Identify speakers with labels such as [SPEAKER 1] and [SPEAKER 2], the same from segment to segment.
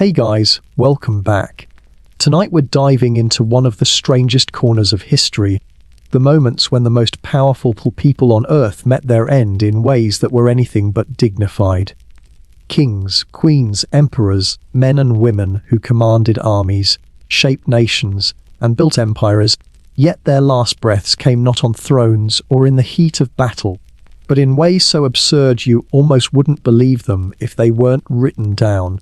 [SPEAKER 1] Hey guys, welcome back. Tonight we're diving into one of the strangest corners of history, the moments when the most powerful people on Earth met their end in ways that were anything but dignified. Kings, queens, emperors, men and women who commanded armies, shaped nations, and built empires, yet their last breaths came not on thrones or in the heat of battle, but in ways so absurd you almost wouldn't believe them if they weren't written down.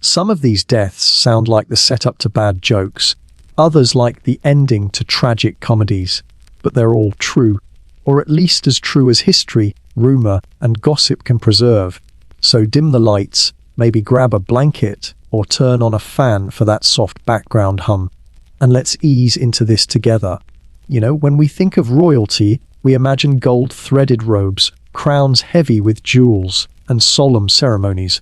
[SPEAKER 1] Some of these deaths sound like the setup to bad jokes, others like the ending to tragic comedies, but they're all true, or at least as true as history, rumor, and gossip can preserve. So dim the lights, maybe grab a blanket, or turn on a fan for that soft background hum, and let's ease into this together. You know, when we think of royalty, we imagine gold-threaded robes, crowns heavy with jewels, and solemn ceremonies.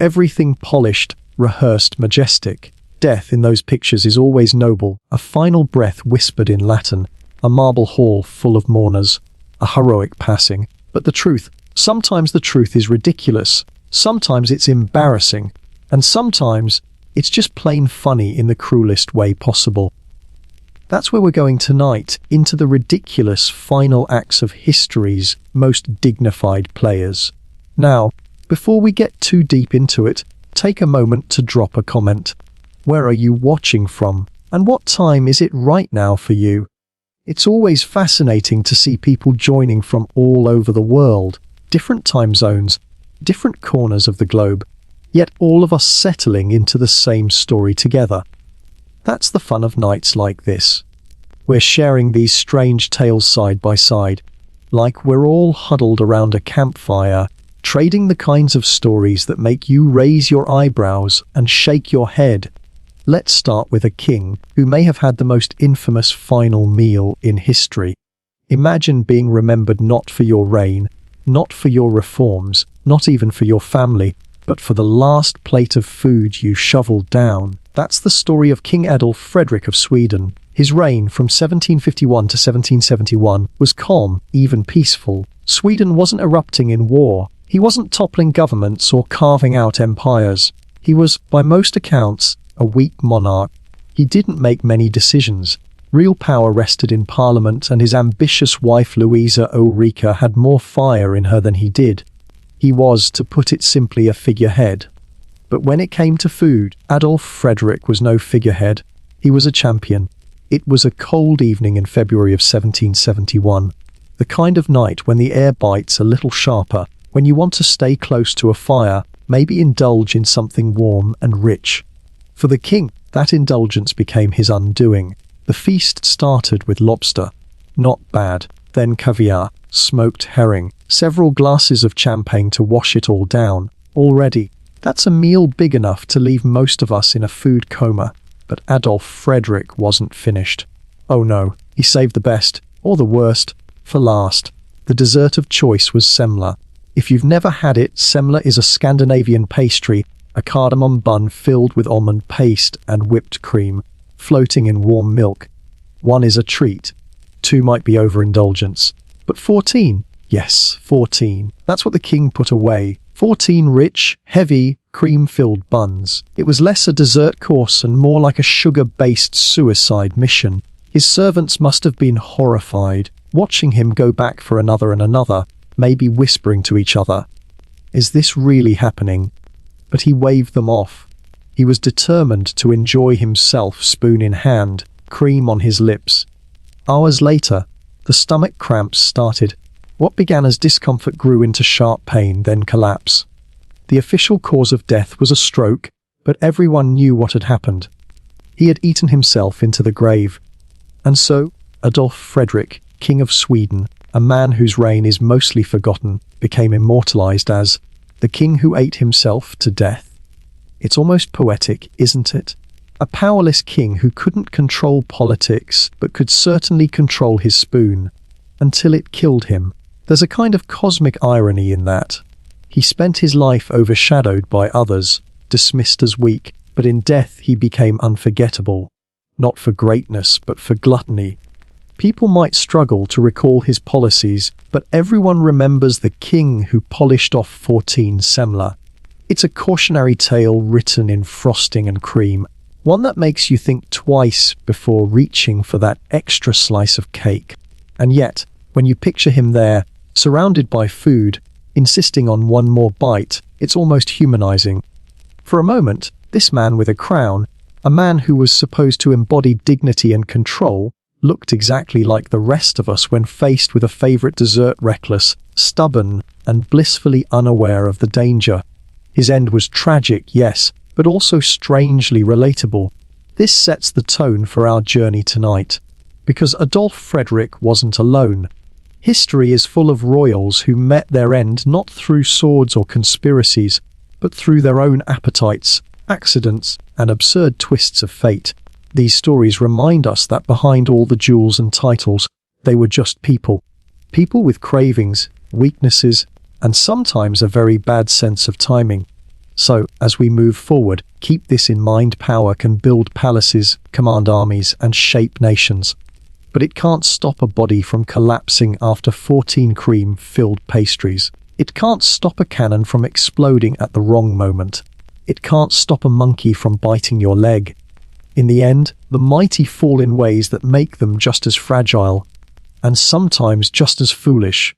[SPEAKER 1] Everything polished, rehearsed, majestic. Death in those pictures is always noble, a final breath whispered in Latin, a marble hall full of mourners, a heroic passing. But sometimes the truth is ridiculous, sometimes it's embarrassing, and sometimes it's just plain funny in the cruelest way possible. That's where we're going tonight, into the ridiculous final acts of history's most dignified players. Now, before we get too deep into it, take a moment to drop a comment. Where are you watching from? And what time is it right now for you? It's always fascinating to see people joining from all over the world, different time zones, different corners of the globe, yet all of us settling into the same story together. That's the fun of nights like this. We're sharing these strange tales side by side, like we're all huddled around a campfire, trading the kinds of stories that make you raise your eyebrows and shake your head. Let's start with a king who may have had the most infamous final meal in history. Imagine being remembered not for your reign, not for your reforms, not even for your family, but for the last plate of food you shoveled down. That's the story of King Adolf Fredrik of Sweden. His reign from 1751 to 1771 was calm, even peaceful. Sweden wasn't erupting in war. He wasn't toppling governments or carving out empires. He was, by most accounts, a weak monarch. He didn't make many decisions. Real power rested in Parliament, and his ambitious wife Louisa Ulrika had more fire in her than he did. He was, to put it simply, a figurehead. But when it came to food, Adolf Fredrik was no figurehead. He was a champion. It was a cold evening in February of 1771. The kind of night when the air bites a little sharper, when you want to stay close to a fire, maybe indulge in something warm and rich. For the king, that indulgence became his undoing. The feast started with lobster. Not bad. Then caviar, smoked herring, several glasses of champagne to wash it all down. Already, that's a meal big enough to leave most of us in a food coma. But Adolf Fredrik wasn't finished. Oh no, he saved the best, or the worst, for last. The dessert of choice was semla. If you've never had it, semla is a Scandinavian pastry, a cardamom bun filled with almond paste and whipped cream, floating in warm milk. 1 is a treat. 2 might be overindulgence. But 14? Yes, 14. That's what the king put away. 14 rich, heavy, cream-filled buns. It was less a dessert course and more like a sugar-based suicide mission. His servants must have been horrified, watching him go back for another and another, maybe whispering to each other, "Is this really happening?" But he waved them off. He was determined to enjoy himself, spoon in hand, cream on his lips. Hours later, the stomach cramps started. What began as discomfort grew into sharp pain, then collapse. The official cause of death was a stroke, but everyone knew what had happened. He had eaten himself into the grave. And so, Adolf Fredrik, King of Sweden, a man whose reign is mostly forgotten, became immortalized as the king who ate himself to death. It's almost poetic, isn't it? A powerless king who couldn't control politics, but could certainly control his spoon, until it killed him. There's a kind of cosmic irony in that. He spent his life overshadowed by others, dismissed as weak, but in death he became unforgettable. Not for greatness, but for gluttony. People might struggle to recall his policies, but everyone remembers the king who polished off 14 semla. It's a cautionary tale written in frosting and cream, one that makes you think twice before reaching for that extra slice of cake. And yet, when you picture him there, surrounded by food, insisting on one more bite, it's almost humanizing. For a moment, this man with a crown, a man who was supposed to embody dignity and control, looked exactly like the rest of us when faced with a favorite dessert, reckless, stubborn, and blissfully unaware of the danger. His end was tragic, yes, but also strangely relatable. This sets the tone for our journey tonight, because Adolf Frederick wasn't alone. History is full of royals who met their end not through swords or conspiracies, but through their own appetites, accidents, and absurd twists of fate. These stories remind us that behind all the jewels and titles, they were just people. People with cravings, weaknesses, and sometimes a very bad sense of timing. So, as we move forward, keep this in mind: power can build palaces, command armies, and shape nations. But it can't stop a body from collapsing after 14 cream-filled pastries. It can't stop a cannon from exploding at the wrong moment. It can't stop a monkey from biting your leg. In the end, the mighty fall in ways that make them just as fragile, and sometimes just as foolish,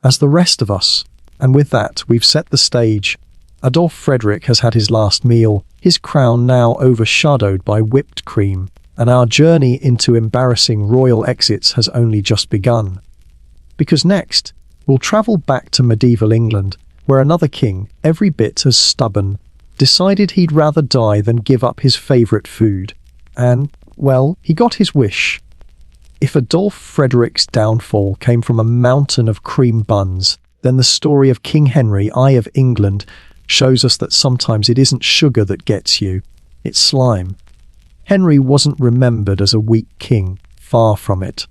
[SPEAKER 1] as the rest of us. And with that, we've set the stage. Adolf Frederick has had his last meal, his crown now overshadowed by whipped cream, and our journey into embarrassing royal exits has only just begun. Because next, we'll travel back to medieval England, where another king, every bit as stubborn, decided he'd rather die than give up his favourite food. And, well, he got his wish. If Adolf Frederick's downfall came from a mountain of cream buns, then the story of King Henry I of England shows us that sometimes it isn't sugar that gets you, it's slime. Henry wasn't remembered as a weak king, far from it.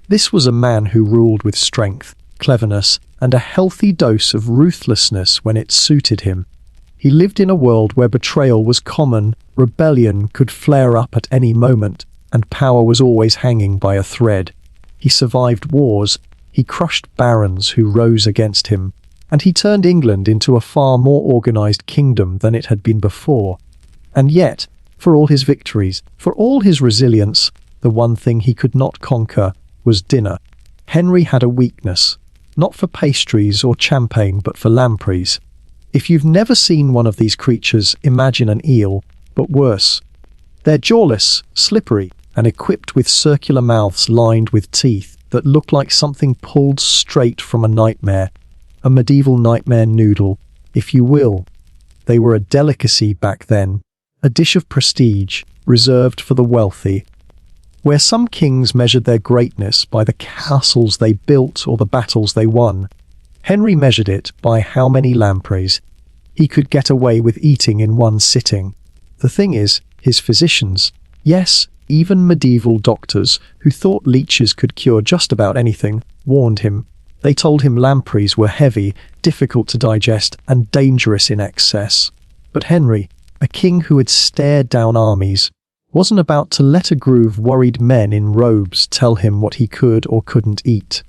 [SPEAKER 1] This was a man who ruled with strength, cleverness, and a healthy dose of ruthlessness when it suited him. He lived in a world where betrayal was common, rebellion could flare up at any moment, and power was always hanging by a thread. He survived wars, he crushed barons who rose against him, and he turned England into a far more organized kingdom than it had been before. And yet, for all his victories, for all his resilience, the one thing he could not conquer was dinner. Henry had a weakness, not for pastries or champagne, but for lampreys. If you've never seen one of these creatures, imagine an eel, but worse. They're jawless, slippery, and equipped with circular mouths lined with teeth that look like something pulled straight from a nightmare. A medieval nightmare noodle, if you will. They were a delicacy back then, a dish of prestige, reserved for the wealthy. Where some kings measured their greatness by the castles they built or the battles they won, Henry measured it by how many lampreys he could get away with eating in one sitting. The thing is, his physicians, yes, even medieval doctors who thought leeches could cure just about anything, warned him. They told him lampreys were heavy, difficult to digest, and dangerous in excess. But Henry, a king who had stared down armies, wasn't about to let a groove of worried men in robes tell him what he could or couldn't eat.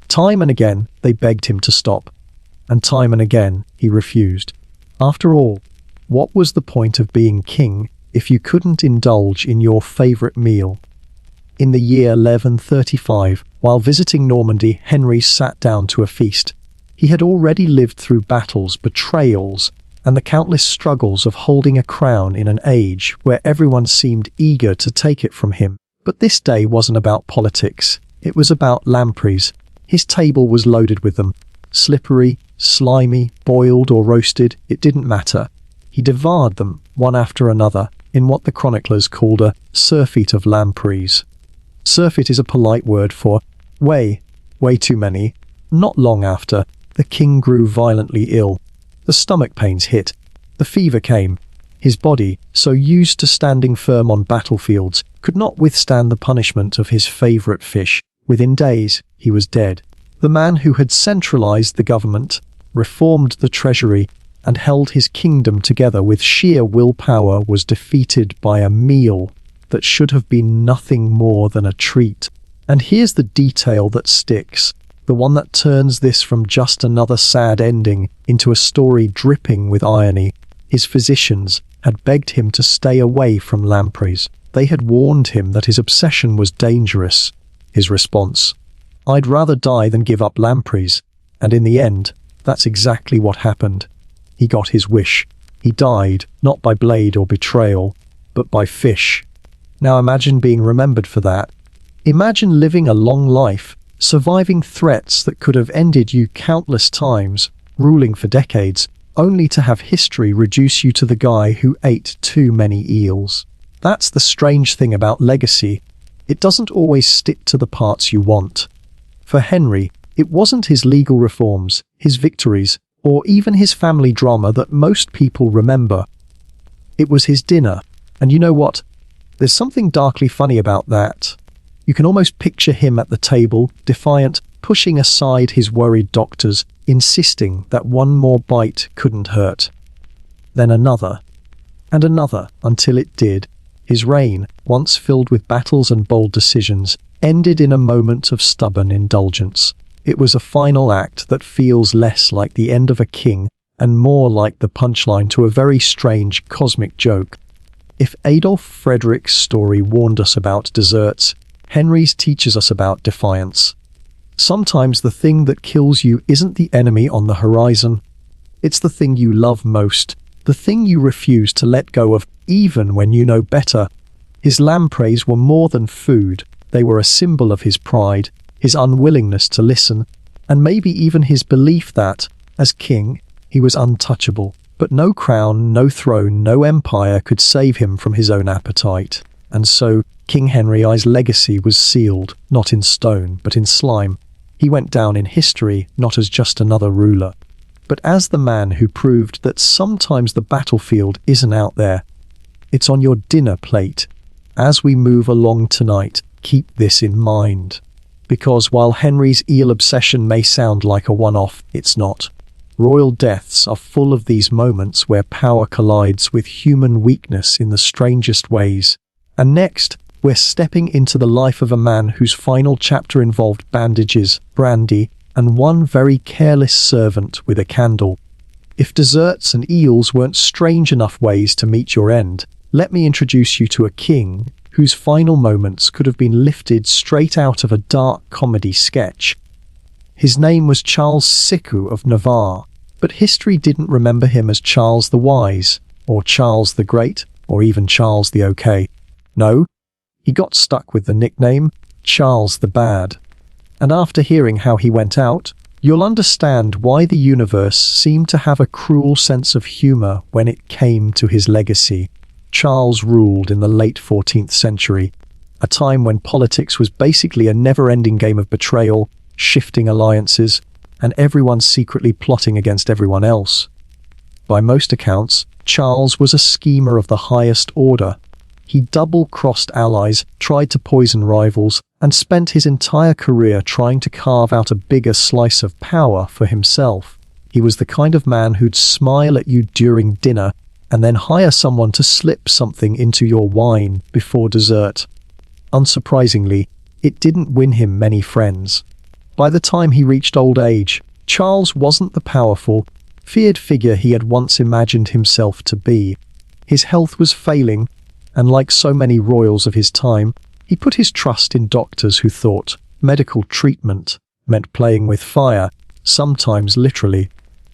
[SPEAKER 1] Time and again, they begged him to stop, and time and again, he refused. After all, what was the point of being king if you couldn't indulge in your favourite meal? In the year 1135, while visiting Normandy, Henry sat down to a feast. He had already lived through battles, betrayals, and the countless struggles of holding a crown in an age where everyone seemed eager to take it from him. But this day wasn't about politics. It was about lampreys. His table was loaded with them. Slippery, slimy, boiled or roasted, it didn't matter. He devoured them, one after another, in what the chroniclers called a surfeit of lampreys. Surfeit is a polite word for way too many. Not long after, the king grew violently ill. The stomach pains hit. The fever came. His body, so used to standing firm on battlefields, could not withstand the punishment of his favourite fish. Within days, he was dead. The man who had centralized the government, reformed the treasury, and held his kingdom together with sheer willpower was defeated by a meal that should have been nothing more than a treat. And here's the detail that sticks. the one that turns this from just another sad ending into a story dripping with irony. His physicians had begged him to stay away from lampreys. They had warned him that his obsession was dangerous. His response: "I'd rather die than give up lampreys." And in the end, that's exactly what happened. He got his wish. He died, not by blade or betrayal, but by fish. Now imagine being remembered for that. Imagine living a long life, surviving threats that could have ended you countless times, ruling for decades, only to have history reduce you to the guy who ate too many eels. That's the strange thing about legacy. It doesn't always stick to the parts you want. For Henry, it wasn't his legal reforms, his victories, or even his family drama that most people remember. It was his dinner. And you know what? There's something darkly funny about that. You can almost picture him at the table, defiant, pushing aside his worried doctors, insisting that one more bite couldn't hurt. Then another, and another, until it did. His reign, once filled with battles and bold decisions, ended in a moment of stubborn indulgence. It was a final act that feels less like the end of a king and more like the punchline to a very strange cosmic joke. If Adolf Frederick's story warned us about deserts, Henry's teaches us about defiance. Sometimes the thing that kills you isn't the enemy on the horizon. It's the thing you love most, the thing you refuse to let go of, even when you know better. His lampreys were more than food. They were a symbol of his pride, his unwillingness to listen, and maybe even his belief that, as king, he was untouchable. But no crown, no throne, no empire could save him from his own appetite. And so, King Henry I's legacy was sealed, not in stone, but in slime. He went down in history not as just another ruler, but as the man who proved that sometimes the battlefield isn't out there. It's on your dinner plate. As we move along tonight, keep this in mind. Because while Henry's eel obsession may sound like a one-off, it's not. Royal deaths are full of these moments where power collides with human weakness in the strangest ways. And next, we're stepping into the life of a man whose final chapter involved bandages, brandy, and one very careless servant with a candle. If desserts and eels weren't strange enough ways to meet your end, let me introduce you to a king whose final moments could have been lifted straight out of a dark comedy sketch. His name was Charles Siku of Navarre, but history didn't remember him as Charles the Wise, or Charles the Great, or even Charles the OK. No, he got stuck with the nickname Charles the Bad. And after hearing how he went out, you'll understand why the universe seemed to have a cruel sense of humor when it came to his legacy. Charles ruled in the late 14th century, a time when politics was basically a never-ending game of betrayal, shifting alliances, and everyone secretly plotting against everyone else. By most accounts, Charles was a schemer of the highest order. He double-crossed allies, tried to poison rivals, and spent his entire career trying to carve out a bigger slice of power for himself. He was the kind of man who'd smile at you during dinner and then hire someone to slip something into your wine before dessert. Unsurprisingly, it didn't win him many friends. By the time he reached old age, Charles wasn't the powerful, feared figure he had once imagined himself to be. His health was failing, and like so many royals of his time, he put his trust in doctors who thought medical treatment meant playing with fire, sometimes literally.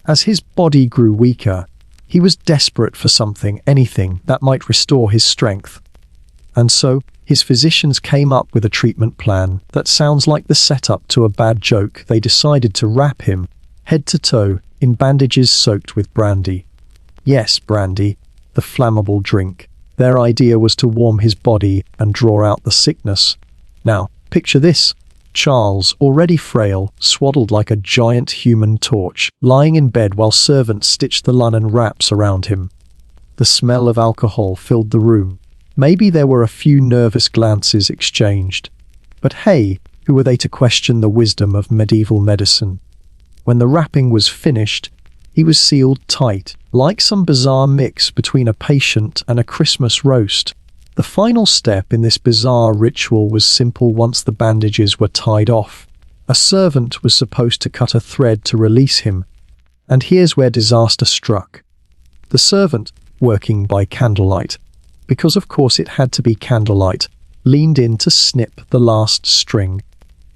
[SPEAKER 1] As his body grew weaker, he was desperate for something, anything, that might restore his strength. And so, his physicians came up with a treatment plan that sounds like the setup to a bad joke. They decided to wrap him, head to toe, in bandages soaked with brandy. Yes, brandy, the flammable drink. Their idea was to warm his body and draw out the sickness. Now, picture this. Charles, already frail, swaddled like a giant human torch, lying in bed while servants stitched the linen wraps around him. The smell of alcohol filled the room. Maybe there were a few nervous glances exchanged. But hey, who were they to question the wisdom of medieval medicine? When the wrapping was finished, he was sealed tight, like some bizarre mix between a patient and a Christmas roast. The final step in this bizarre ritual was simple once the bandages were tied off. A servant was supposed to cut a thread to release him, and here's where disaster struck. The servant, working by candlelight, because of course it had to be candlelight, leaned in to snip the last string.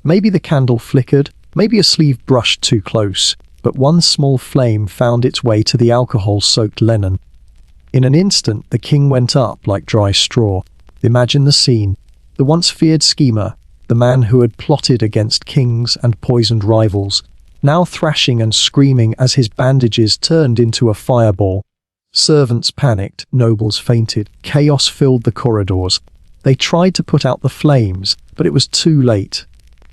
[SPEAKER 1] Maybe the candle flickered, maybe a sleeve brushed too close, but one small flame found its way to the alcohol-soaked linen. In an instant, the king went up like dry straw. Imagine the scene. The once feared schemer, the man who had plotted against kings and poisoned rivals, now thrashing and screaming as his bandages turned into a fireball. Servants panicked, nobles fainted, chaos filled the corridors. They tried to put out the flames, but it was too late.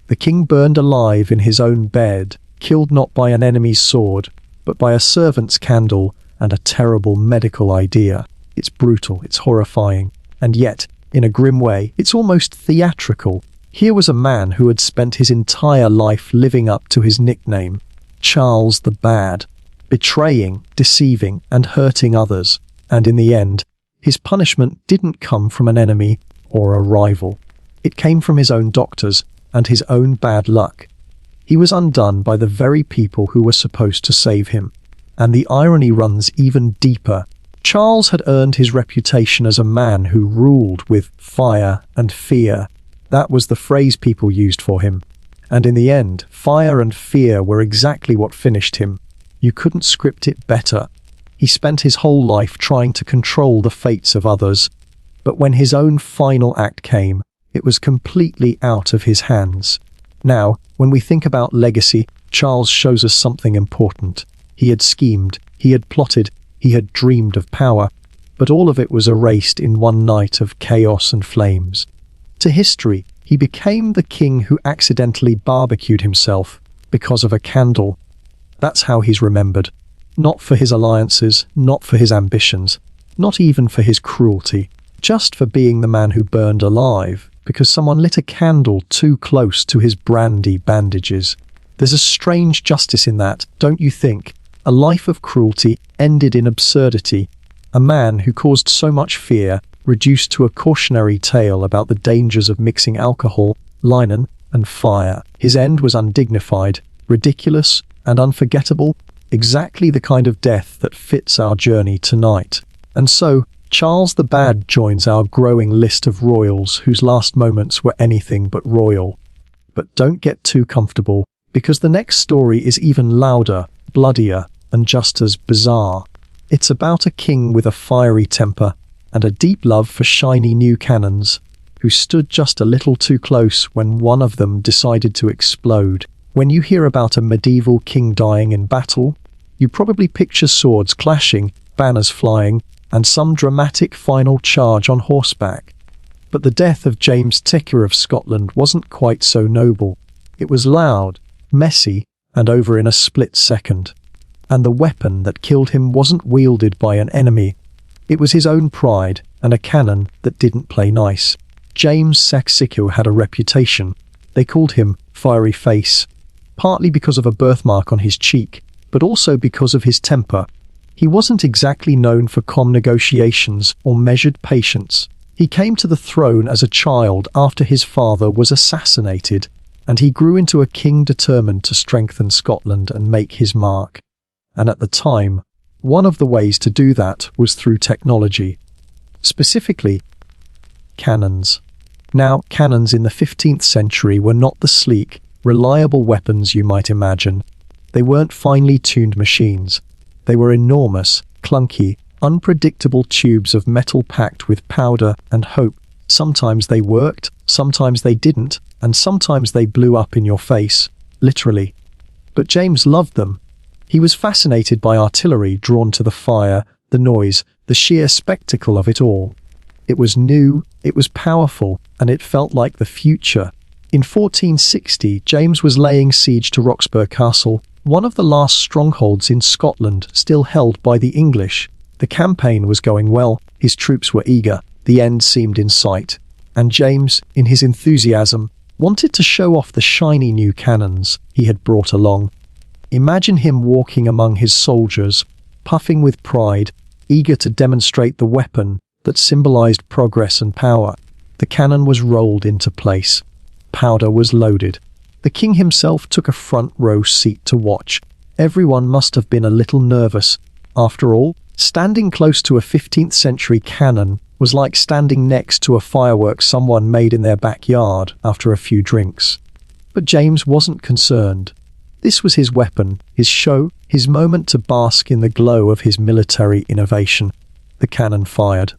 [SPEAKER 1] The king burned alive in his own bed, killed not by an enemy's sword, but by a servant's candle and a terrible medical idea. It's brutal, it's horrifying, and yet, in a grim way, it's almost theatrical. Here was a man who had spent his entire life living up to his nickname, Charles the Bad, betraying, deceiving, and hurting others, and in the end, his punishment didn't come from an enemy or a rival. It came from his own doctors and his own bad luck. He was undone by the very people who were supposed to save him. And the irony runs even deeper. Charles had earned his reputation as a man who ruled with fire and fear. That was the phrase people used for him. And in the end, fire and fear were exactly what finished him. You couldn't script it better. He spent his whole life trying to control the fates of others. But when his own final act came, it was completely out of his hands. Now, when we think about legacy, Charles shows us something important. He had schemed, he had plotted, he had dreamed of power, but all of it was erased in one night of chaos and flames. To history, he became the king who accidentally barbecued himself because of a candle. That's how he's remembered. Not for his alliances, not for his ambitions, not even for his cruelty, just for being the man who burned alive because someone lit a candle too close to his brandy bandages. There's a strange justice in that, don't you think? A life of cruelty ended in absurdity. A man who caused so much fear, reduced to a cautionary tale about the dangers of mixing alcohol, linen, and fire. His end was undignified, ridiculous, and unforgettable, exactly the kind of death that fits our journey tonight. And so, Charles the Bad joins our growing list of royals whose last moments were anything but royal. But don't get too comfortable, because the next story is even louder, bloodier, and just as bizarre. It's about a king with a fiery temper and a deep love for shiny new cannons, who stood just a little too close when one of them decided to explode. When you hear about a medieval king dying in battle, you probably picture swords clashing, banners flying, and some dramatic final charge on horseback. But the death of James Ticker of Scotland wasn't quite so noble. It was loud, messy, and over in a split second. And the weapon that killed him wasn't wielded by an enemy. It was his own pride and a cannon that didn't play nice. James Saxico had a reputation. They called him Fiery Face, partly because of a birthmark on his cheek, but also because of his temper. He wasn't exactly known for calm negotiations or measured patience. He came to the throne as a child after his father was assassinated, and he grew into a king determined to strengthen Scotland and make his mark. And at the time, one of the ways to do that was through technology. Specifically, cannons. Now, cannons in the 15th century were not the sleek, reliable weapons you might imagine. They weren't finely tuned machines. They were enormous, clunky, unpredictable tubes of metal packed with powder and hope. Sometimes they worked, sometimes they didn't, and sometimes they blew up in your face, literally. But James loved them. He was fascinated by artillery, drawn to the fire, the noise, the sheer spectacle of it all. It was new, it was powerful, and it felt like the future. In 1460, James was laying siege to Roxburgh Castle, one of the last strongholds in Scotland still held by the English. The campaign was going well, his troops were eager, the end seemed in sight, and James, in his enthusiasm, wanted to show off the shiny new cannons he had brought along. Imagine him walking among his soldiers, puffing with pride, eager to demonstrate the weapon that symbolized progress and power. The cannon was rolled into place. Powder was loaded. The king himself took a front row seat to watch. Everyone must have been a little nervous. After all, standing close to a 15th century cannon was like standing next to a firework someone made in their backyard after a few drinks. But James wasn't concerned. This was his weapon, his show, his moment to bask in the glow of his military innovation. The cannon fired.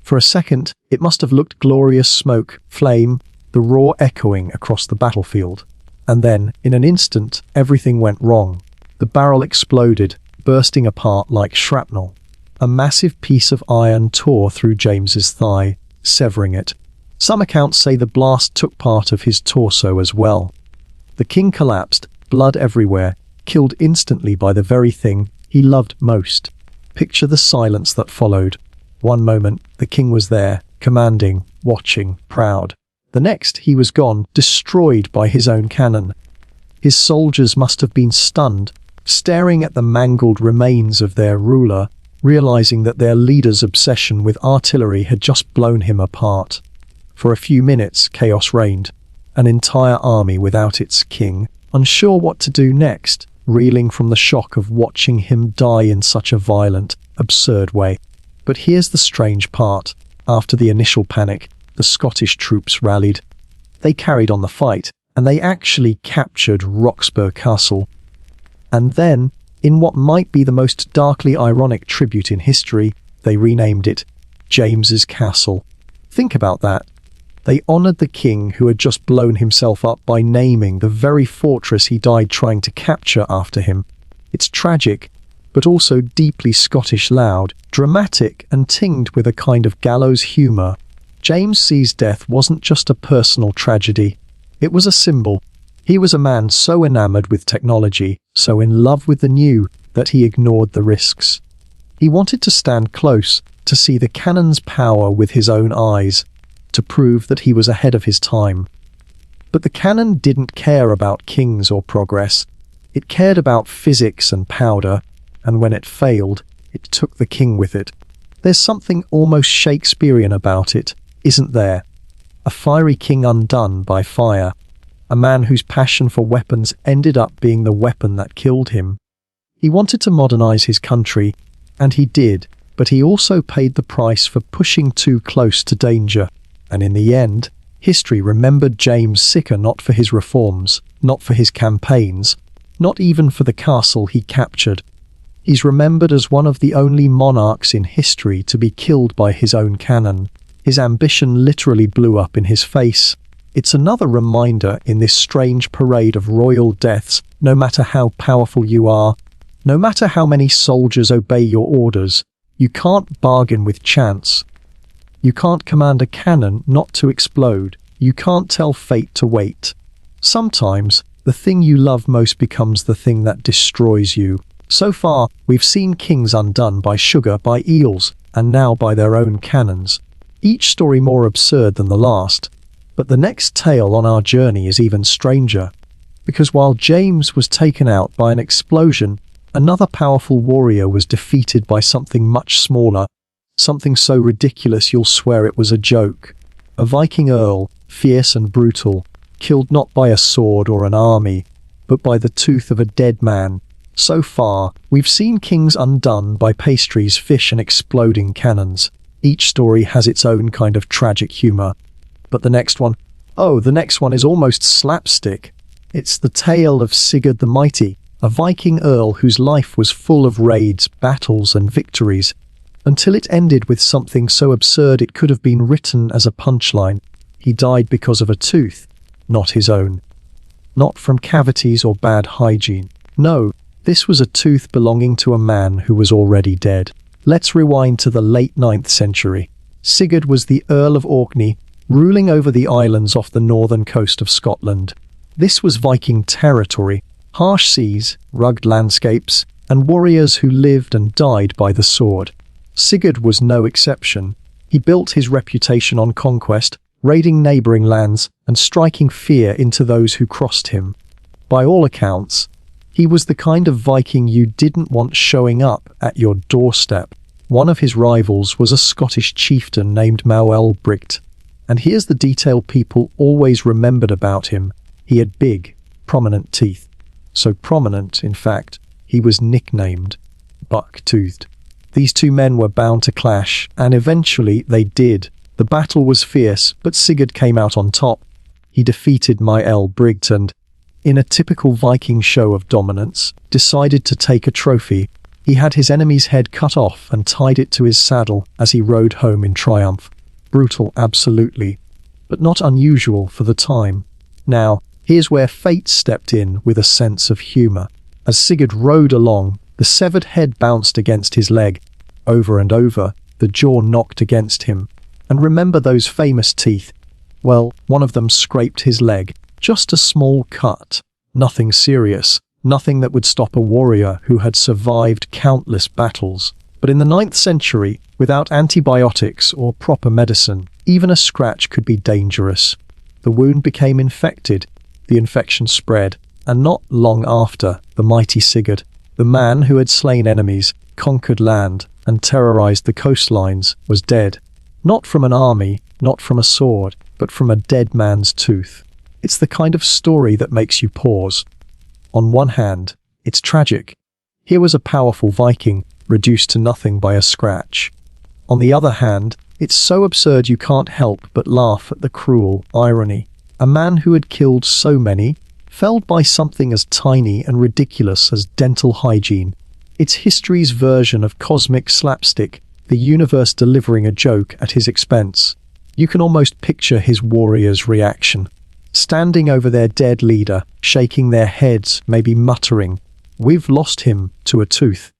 [SPEAKER 1] For a second, it must have looked glorious: smoke, flame, the roar echoing across the battlefield. And then, in an instant, everything went wrong. The barrel exploded, bursting apart like shrapnel. A massive piece of iron tore through James's thigh, severing it. Some accounts say the blast took part of his torso as well. The king collapsed, blood everywhere, killed instantly by the very thing he loved most. Picture the silence that followed. One moment, the king was there, commanding, watching, proud. The next, he was gone, destroyed by his own cannon. His soldiers must have been stunned, staring at the mangled remains of their ruler, realizing that their leader's obsession with artillery had just blown him apart. For a few minutes, chaos reigned. An entire army without its king, unsure what to do next, reeling from the shock of watching him die in such a violent, absurd way. But here's the strange part. After the initial panic, the Scottish troops rallied. They carried on the fight, and they actually captured Roxburgh Castle. And then, in what might be the most darkly ironic tribute in history, they renamed it James's Castle. Think about that. They honoured the king who had just blown himself up by naming the very fortress he died trying to capture after him. It's tragic, but also deeply Scottish loud, dramatic and tinged with a kind of gallows humour. James sees death wasn't just a personal tragedy. It was a symbol. He was a man so enamoured with technology, so in love with the new, that he ignored the risks. He wanted to stand close, to see the cannon's power with his own eyes, to prove that he was ahead of his time. But the cannon didn't care about kings or progress. It cared about physics and powder, and when it failed, it took the king with it. There's something almost Shakespearean about it, isn't there? A fiery king undone by fire. A man whose passion for weapons ended up being the weapon that killed him. He wanted to modernize his country, and he did, but he also paid the price for pushing too close to danger. And in the end, history remembered James sicker not for his reforms, not for his campaigns, not even for the castle he captured. He's remembered as one of the only monarchs in history to be killed by his own cannon. His ambition literally blew up in his face. It's another reminder in this strange parade of royal deaths, no matter how powerful you are, no matter how many soldiers obey your orders, you can't bargain with chance. You can't command a cannon not to explode. You can't tell fate to wait. Sometimes, the thing you love most becomes the thing that destroys you. So far, we've seen kings undone by sugar, by eels, and now by their own cannons. Each story more absurd than the last. But the next tale on our journey is even stranger. Because while James was taken out by an explosion, another powerful warrior was defeated by something much smaller. Something so ridiculous you'll swear it was a joke. A Viking earl, fierce and brutal, killed not by a sword or an army, but by the tooth of a dead man. So far, we've seen kings undone by pastries, fish and exploding cannons. Each story has its own kind of tragic humour. But the next one is almost slapstick. It's the tale of Sigurd the Mighty, a Viking earl whose life was full of raids, battles and victories, until it ended with something so absurd it could have been written as a punchline. He died because of a tooth, not his own. Not from cavities or bad hygiene. No, this was a tooth belonging to a man who was already dead. Let's rewind to the late 9th century. Sigurd was the Earl of Orkney, ruling over the islands off the northern coast of Scotland. This was Viking territory, harsh seas, rugged landscapes, and warriors who lived and died by the sword. Sigurd was no exception. He built his reputation on conquest, raiding neighbouring lands and striking fear into those who crossed him. By all accounts, he was the kind of Viking you didn't want showing up at your doorstep. One of his rivals was a Scottish chieftain named Maelbricht, and here's the detail people always remembered about him. He had big, prominent teeth. So prominent, in fact, he was nicknamed Buck-Toothed. These two men were bound to clash, and eventually they did. The battle was fierce, but Sigurd came out on top. He defeated Briggt and, in a typical Viking show of dominance, decided to take a trophy. He had his enemy's head cut off and tied it to his saddle as he rode home in triumph. Brutal, absolutely, but not unusual for the time. Now, here's where fate stepped in with a sense of humour. As Sigurd rode along, the severed head bounced against his leg. Over and over, the jaw knocked against him. And remember those famous teeth? Well, one of them scraped his leg. Just a small cut. Nothing serious. Nothing that would stop a warrior who had survived countless battles. But in the 9th century, without antibiotics or proper medicine, even a scratch could be dangerous. The wound became infected. The infection spread. And not long after, the mighty Sigurd, the man who had slain enemies, conquered land, and terrorized the coastlines, was dead. Not from an army, not from a sword, but from a dead man's tooth. It's the kind of story that makes you pause. On one hand, it's tragic. Here was a powerful Viking, reduced to nothing by a scratch. On the other hand, it's so absurd you can't help but laugh at the cruel irony. A man who had killed so many, felled by something as tiny and ridiculous as dental hygiene. It's history's version of cosmic slapstick, the universe delivering a joke at his expense. You can almost picture his warriors' reaction. Standing over their dead leader, shaking their heads, maybe muttering, "We've lost him to a tooth."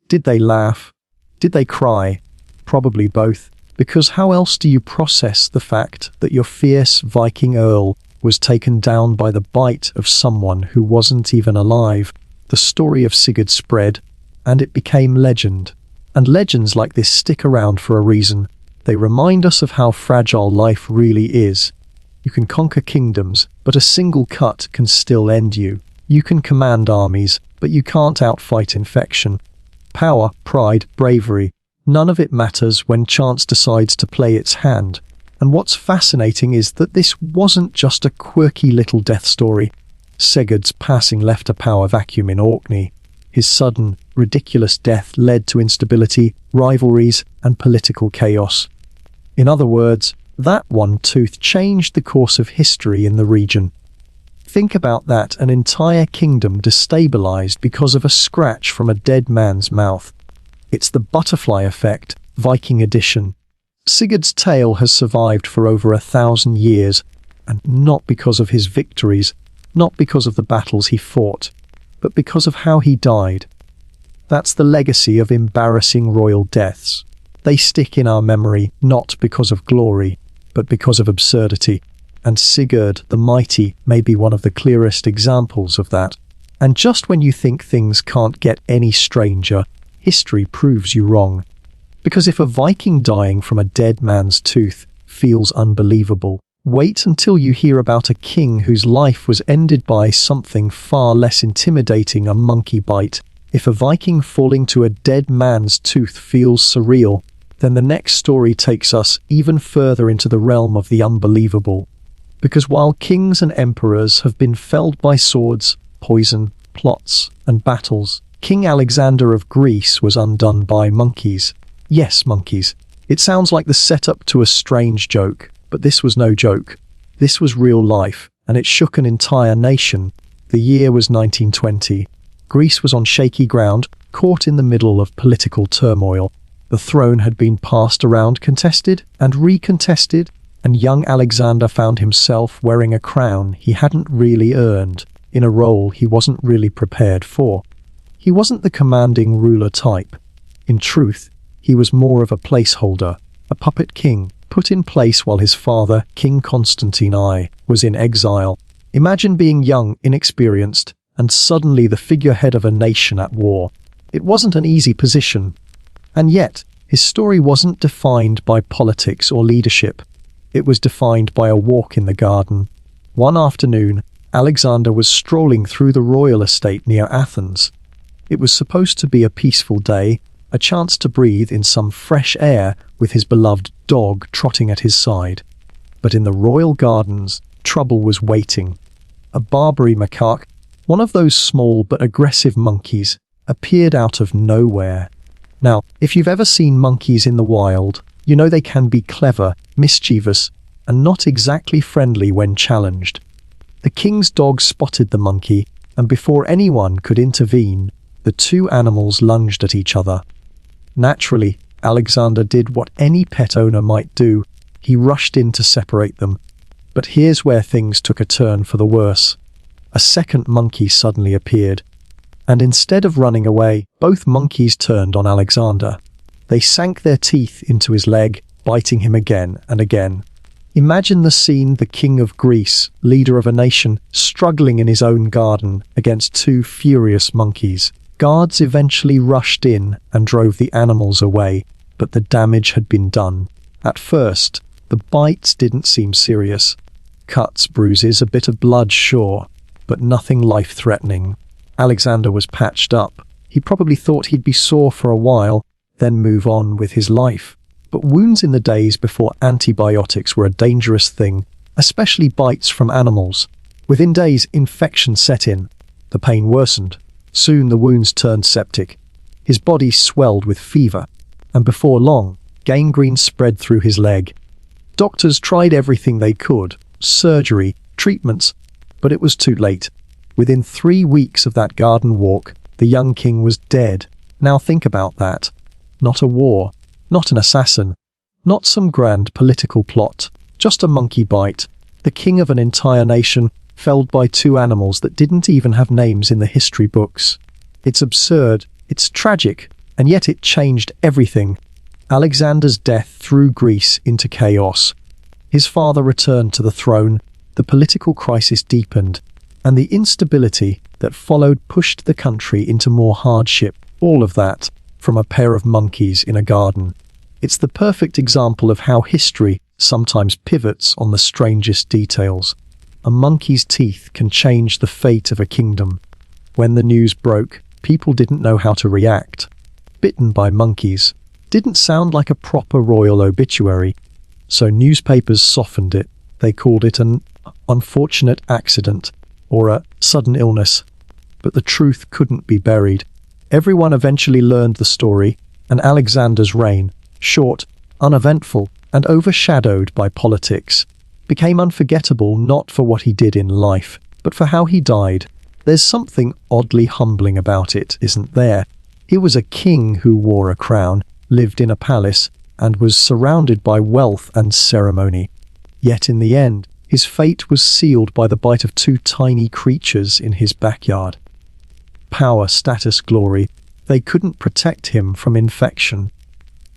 [SPEAKER 1] Did they laugh? Did they cry? Probably both. Because how else do you process the fact that your fierce Viking earl was taken down by the bite of someone who wasn't even alive? The story of Sigurd spread, and it became legend. And legends like this stick around for a reason. They remind us of how fragile life really is. You can conquer kingdoms, but a single cut can still end you. You can command armies, but you can't outfight infection. Power, pride, bravery, none of it matters when chance decides to play its hand. And what's fascinating is that this wasn't just a quirky little death story. Sigurd's passing left a power vacuum in Orkney. His sudden, ridiculous death led to instability, rivalries, and political chaos. In other words, that one tooth changed the course of history in the region. Think about that, an entire kingdom destabilized because of a scratch from a dead man's mouth. It's the butterfly effect, Viking edition. Sigurd's tale has survived for over 1,000 years, and not because of his victories, not because of the battles he fought, but because of how he died. That's the legacy of embarrassing royal deaths. They stick in our memory not because of glory, but because of absurdity. And Sigurd the Mighty may be one of the clearest examples of that. And just when you think things can't get any stranger, history proves you wrong. Because if a Viking dying from a dead man's tooth feels unbelievable, wait until you hear about a king whose life was ended by something far less intimidating, a monkey bite. If a Viking falling to a dead man's tooth feels surreal, then the next story takes us even further into the realm of the unbelievable. Because while kings and emperors have been felled by swords, poison, plots, and battles, King Alexander of Greece was undone by monkeys. Yes, monkeys. It sounds like the setup to a strange joke, but this was no joke. This was real life, and it shook an entire nation. The year was 1920. Greece was on shaky ground, caught in the middle of political turmoil. The throne had been passed around, contested and recontested, and young Alexander found himself wearing a crown he hadn't really earned, in a role he wasn't really prepared for. He wasn't the commanding ruler type. In truth, he was more of a placeholder, a puppet king, put in place while his father, King Constantine I, was in exile. Imagine being young, inexperienced, and suddenly the figurehead of a nation at war. It wasn't an easy position. And yet, his story wasn't defined by politics or leadership. It was defined by a walk in the garden. One afternoon, Alexander was strolling through the royal estate near Athens. It was supposed to be a peaceful day, a chance to breathe in some fresh air with his beloved dog trotting at his side. But in the royal gardens, trouble was waiting. A Barbary macaque, one of those small but aggressive monkeys, appeared out of nowhere. Now, if you've ever seen monkeys in the wild, you know they can be clever, mischievous, and not exactly friendly when challenged. The king's dog spotted the monkey, and before anyone could intervene, the two animals lunged at each other. Naturally, Alexander did what any pet owner might do. He rushed in to separate them. But here's where things took a turn for the worse. A second monkey suddenly appeared, and instead of running away, both monkeys turned on Alexander. They sank their teeth into his leg, biting him again and again. Imagine the scene: the king of Greece, leader of a nation, struggling in his own garden against two furious monkeys. Guards eventually rushed in and drove the animals away, but the damage had been done. At first, the bites didn't seem serious. Cuts, bruises, a bit of blood, sure, but nothing life-threatening. Alexander was patched up. He probably thought he'd be sore for a while, then move on with his life. But wounds in the days before antibiotics were a dangerous thing, especially bites from animals. Within days, infection set in. The pain worsened. Soon the wounds turned septic. His body swelled with fever, and before long, gangrene spread through his leg. Doctors tried everything they could, surgery, treatments, but it was too late. Within 3 weeks of that garden walk, the young king was dead. Now think about that. Not a war, not an assassin, not some grand political plot, just a monkey bite. The king of an entire nation, felled by two animals that didn't even have names in the history books. It's absurd, it's tragic, and yet it changed everything. Alexander's death threw Greece into chaos. His father returned to the throne, the political crisis deepened, and the instability that followed pushed the country into more hardship. All of that from a pair of monkeys in a garden. It's the perfect example of how history sometimes pivots on the strangest details. A monkey's teeth can change the fate of a kingdom. When the news broke, people didn't know how to react. Bitten by monkeys didn't sound like a proper royal obituary, so newspapers softened it. They called it an unfortunate accident or a sudden illness. But the truth couldn't be buried. Everyone eventually learned the story, and Alexander's reign, short, uneventful, and overshadowed by politics, became unforgettable not for what he did in life, but for how he died. There's something oddly humbling about it, isn't there? He was a king who wore a crown, lived in a palace, and was surrounded by wealth and ceremony. Yet in the end, his fate was sealed by the bite of two tiny creatures in his backyard. Power, status, glory, they couldn't protect him from infection.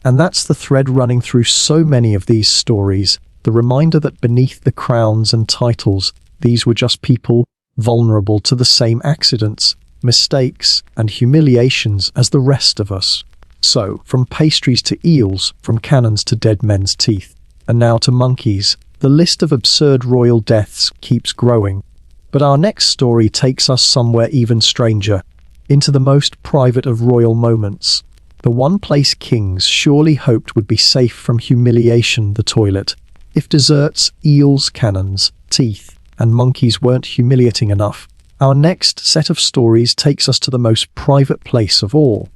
[SPEAKER 1] And that's the thread running through so many of these stories, the reminder that beneath the crowns and titles, these were just people vulnerable to the same accidents, mistakes, and humiliations as the rest of us. So, from pastries to eels, from cannons to dead men's teeth, and now to monkeys, the list of absurd royal deaths keeps growing. But our next story takes us somewhere even stranger, into the most private of royal moments. The one place kings surely hoped would be safe from humiliation: the toilet. If desserts, eels, cannons, teeth, and monkeys weren't humiliating enough, our next set of stories takes us to the most private place of all.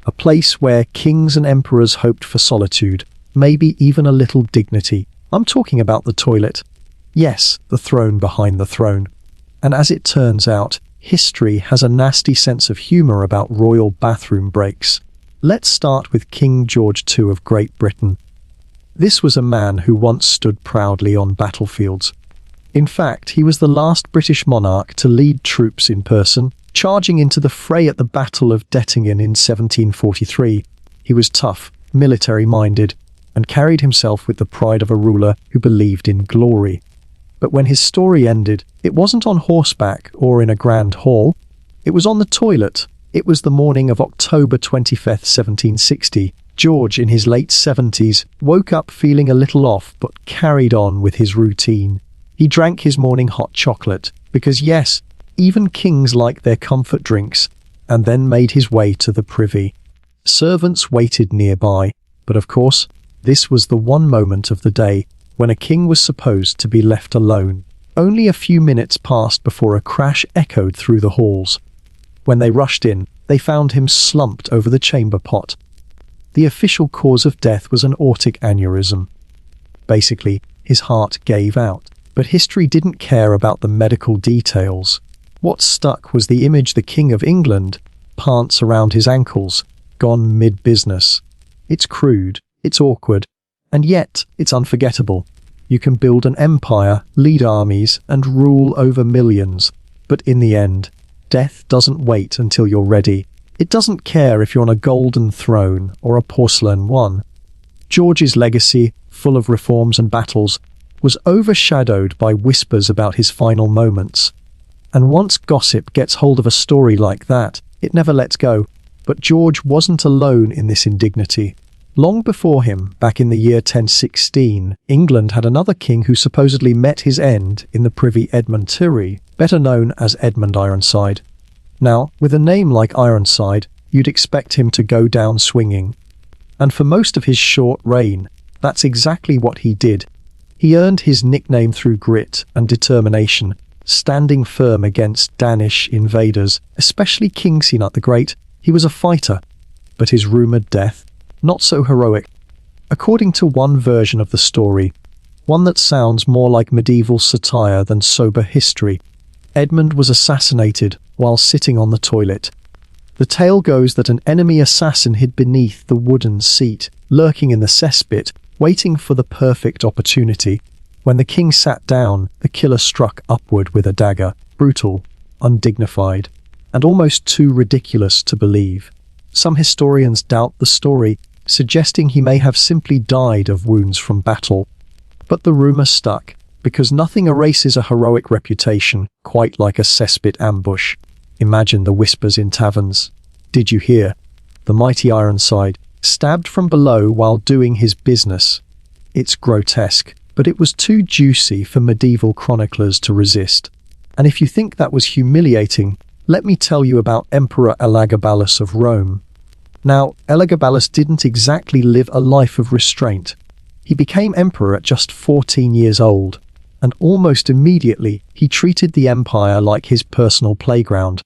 [SPEAKER 1] A place where kings and emperors hoped for solitude, maybe even a little dignity. I'm talking about the toilet. Yes, the throne behind the throne. And as it turns out, history has a nasty sense of humour about royal bathroom breaks. Let's start with King George II of Great Britain. This was a man who once stood proudly on battlefields. In fact, he was the last British monarch to lead troops in person, charging into the fray at the Battle of Dettingen in 1743. He was tough, military-minded, and carried himself with the pride of a ruler who believed in glory. But when his story ended, it wasn't on horseback or in a grand hall. It was on the toilet. It was the morning of October 25th, 1760. George, in his late 70s, woke up feeling a little off but carried on with his routine. He drank his morning hot chocolate, because yes, even kings like their comfort drinks, and then made his way to the privy. Servants waited nearby, but of course, this was the one moment of the day when a king was supposed to be left alone. Only a few minutes passed before a crash echoed through the halls. When they rushed in, they found him slumped over the chamber pot. The official cause of death was an aortic aneurysm. Basically, his heart gave out. But history didn't care about the medical details. What stuck was the image the King of England, pants around his ankles, gone mid-business. It's crude, it's awkward, and yet it's unforgettable. You can build an empire, lead armies, and rule over millions. But in the end, death doesn't wait until you're ready. It doesn't care if you're on a golden throne or a porcelain one. George's legacy, full of reforms and battles, was overshadowed by whispers about his final moments. And once gossip gets hold of a story like that, it never lets go. But George wasn't alone in this indignity. Long before him, back in the year 1016, England had another king who supposedly met his end in the Privy Edmundtiri, better known as Edmund Ironside. Now, with a name like Ironside, you'd expect him to go down swinging. And for most of his short reign, that's exactly what he did. He earned his nickname through grit and determination, standing firm against Danish invaders, especially King Sinutt the Great. He was a fighter, but his rumoured death, not so heroic. According to one version of the story, one that sounds more like medieval satire than sober history, Edmund was assassinated while sitting on the toilet. The tale goes that an enemy assassin hid beneath the wooden seat, lurking in the cesspit, waiting for the perfect opportunity. When the king sat down, the killer struck upward with a dagger, brutal, undignified, and almost too ridiculous to believe. Some historians doubt the story, suggesting he may have simply died of wounds from battle. But the rumour stuck, because nothing erases a heroic reputation quite like a cesspit ambush. Imagine the whispers in taverns. Did you hear? The mighty Ironside, stabbed from below while doing his business. It's grotesque, but it was too juicy for medieval chroniclers to resist. And if you think that was humiliating, let me tell you about Emperor Elagabalus of Rome. Now, Elagabalus didn't exactly live a life of restraint. He became emperor at just 14 years old, and almost immediately he treated the empire like his personal playground.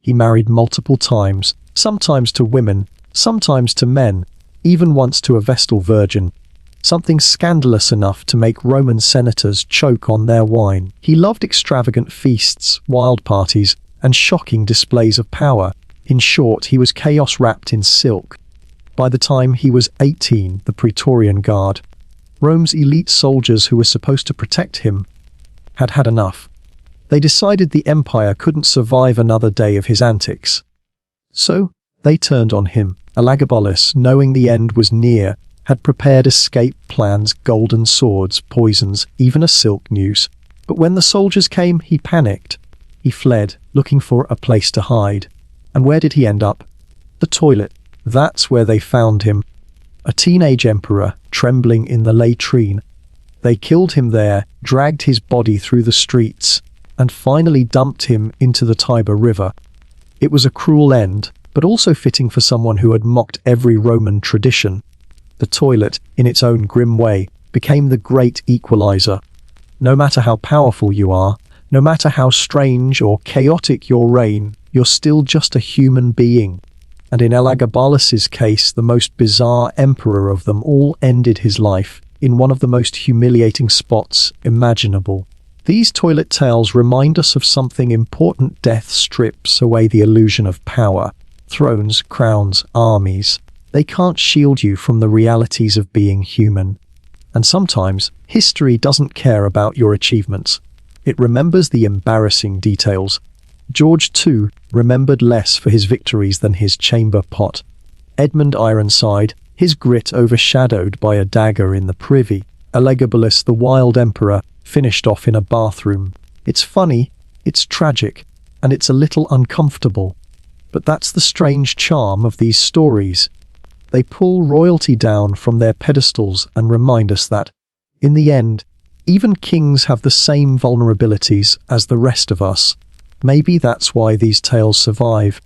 [SPEAKER 1] He married multiple times, sometimes to women, sometimes to men, even once to a Vestal virgin, something scandalous enough to make Roman senators choke on their wine. He loved extravagant feasts, wild parties, and shocking displays of power. In short, he was chaos wrapped in silk. By the time he was 18, the Praetorian Guard, Rome's elite soldiers who were supposed to protect him, had had enough. They decided the empire couldn't survive another day of his antics. So, they turned on him. Elagabalus, knowing the end was near, had prepared escape plans, golden swords, poisons, even a silk noose. But when the soldiers came, he panicked. He fled, looking for a place to hide. And where did he end up? The toilet. That's where they found him. A teenage emperor, trembling in the latrine. They killed him there, dragged his body through the streets, and finally dumped him into the Tiber River. It was a cruel end, but also fitting for someone who had mocked every Roman tradition. The toilet, in its own grim way, became the great equalizer. No matter how powerful you are, no matter how strange or chaotic your reign, you're still just a human being. And in Elagabalus's case, the most bizarre emperor of them all ended his life in one of the most humiliating spots imaginable. These toilet tales remind us of something important. Death strips away the illusion of power. Thrones, crowns, armies. They can't shield you from the realities of being human. And sometimes, history doesn't care about your achievements. It remembers the embarrassing details. George, too, remembered less for his victories than his chamber pot. Edmund Ironside, his grit overshadowed by a dagger in the privy. Elagabalus, the wild emperor, finished off in a bathroom. It's funny, it's tragic, and it's a little uncomfortable. But that's the strange charm of these stories. They pull royalty down from their pedestals and remind us that, in the end, even kings have the same vulnerabilities as the rest of us. Maybe that's why these tales survive,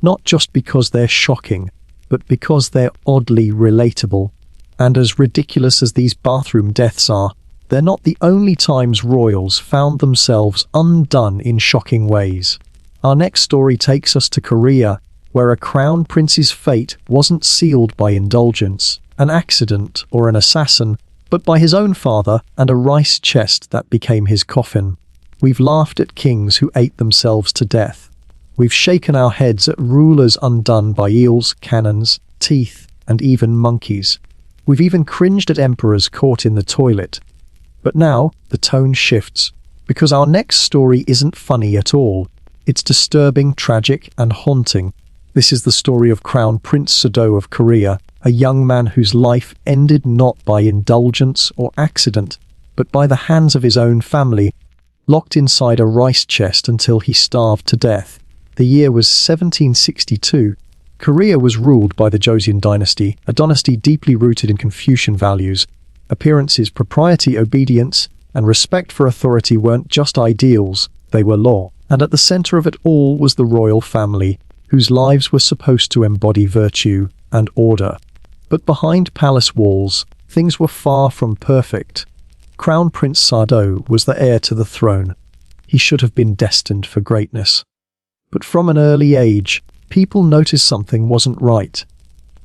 [SPEAKER 1] not just because they're shocking, but because they're oddly relatable. And as ridiculous as these bathroom deaths are, they're not the only times royals found themselves undone in shocking ways. Our next story takes us to Korea, where a crown prince's fate wasn't sealed by indulgence, an accident, or an assassin, but by his own father and a rice chest that became his coffin. We've laughed at kings who ate themselves to death. We've shaken our heads at rulers undone by eels, cannons, teeth, and even monkeys. We've even cringed at emperors caught in the toilet. But now, the tone shifts, because our next story isn't funny at all. It's disturbing, tragic, and haunting. This is the story of Crown Prince Sado of Korea, a young man whose life ended not by indulgence or accident, but by the hands of his own family, locked inside a rice chest until he starved to death. The year was 1762. Korea was ruled by the Joseon dynasty, a dynasty deeply rooted in Confucian values. Appearances, propriety, obedience, and respect for authority weren't just ideals, they were law. And at the center of it all was the royal family, whose lives were supposed to embody virtue and order. But behind palace walls, things were far from perfect. Crown Prince Sado was the heir to the throne. He should have been destined for greatness. But from an early age, people noticed something wasn't right.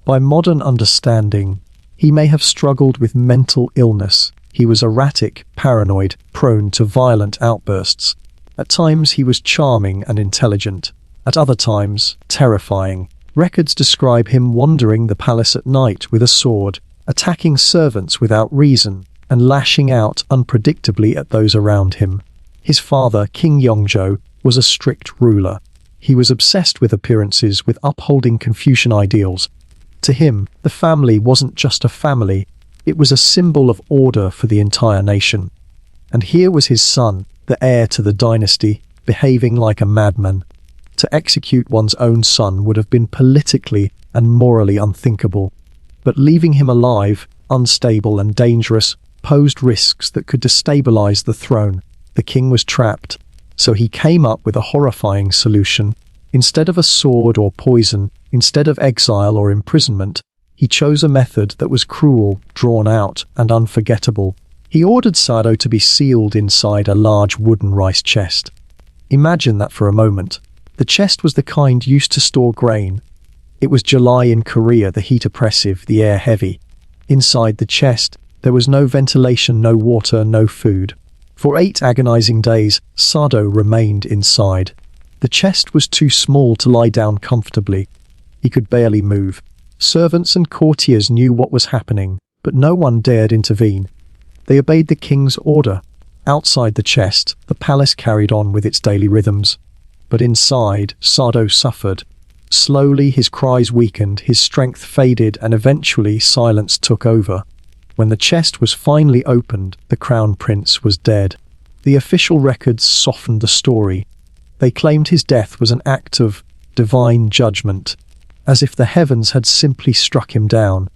[SPEAKER 1] By modern understanding, he may have struggled with mental illness. He was erratic, paranoid, prone to violent outbursts. At times he was charming and intelligent. At other times, terrifying. Records describe him wandering the palace at night with a sword, attacking servants without reason, and lashing out unpredictably at those around him. His father, King Yongjo, was a strict ruler. He was obsessed with appearances, with upholding Confucian ideals. To him, the family wasn't just a family, it was a symbol of order for the entire nation. And here was his son, the heir to the dynasty, behaving like a madman. To execute one's own son would have been politically and morally unthinkable. But leaving him alive, unstable and dangerous, posed risks that could destabilize the throne. The king was trapped, so he came up with a horrifying solution. Instead of a sword or poison, instead of exile or imprisonment, he chose a method that was cruel, drawn out, and unforgettable. He ordered Sado to be sealed inside a large wooden rice chest. Imagine that for a moment. The chest was the kind used to store grain. It was July in Korea, the heat oppressive, the air heavy. Inside the chest, there was no ventilation, no water, no food. For 8 agonizing days, Sado remained inside. The chest was too small to lie down comfortably. He could barely move. Servants and courtiers knew what was happening, but no one dared intervene. They obeyed the king's order. Outside the chest, the palace carried on with its daily rhythms. But inside, Sado suffered. Slowly his cries weakened, his strength faded, and eventually silence took over. When the chest was finally opened, the crown prince was dead. The official records softened the story. They claimed his death was an act of divine judgment, as if the heavens had simply struck him down.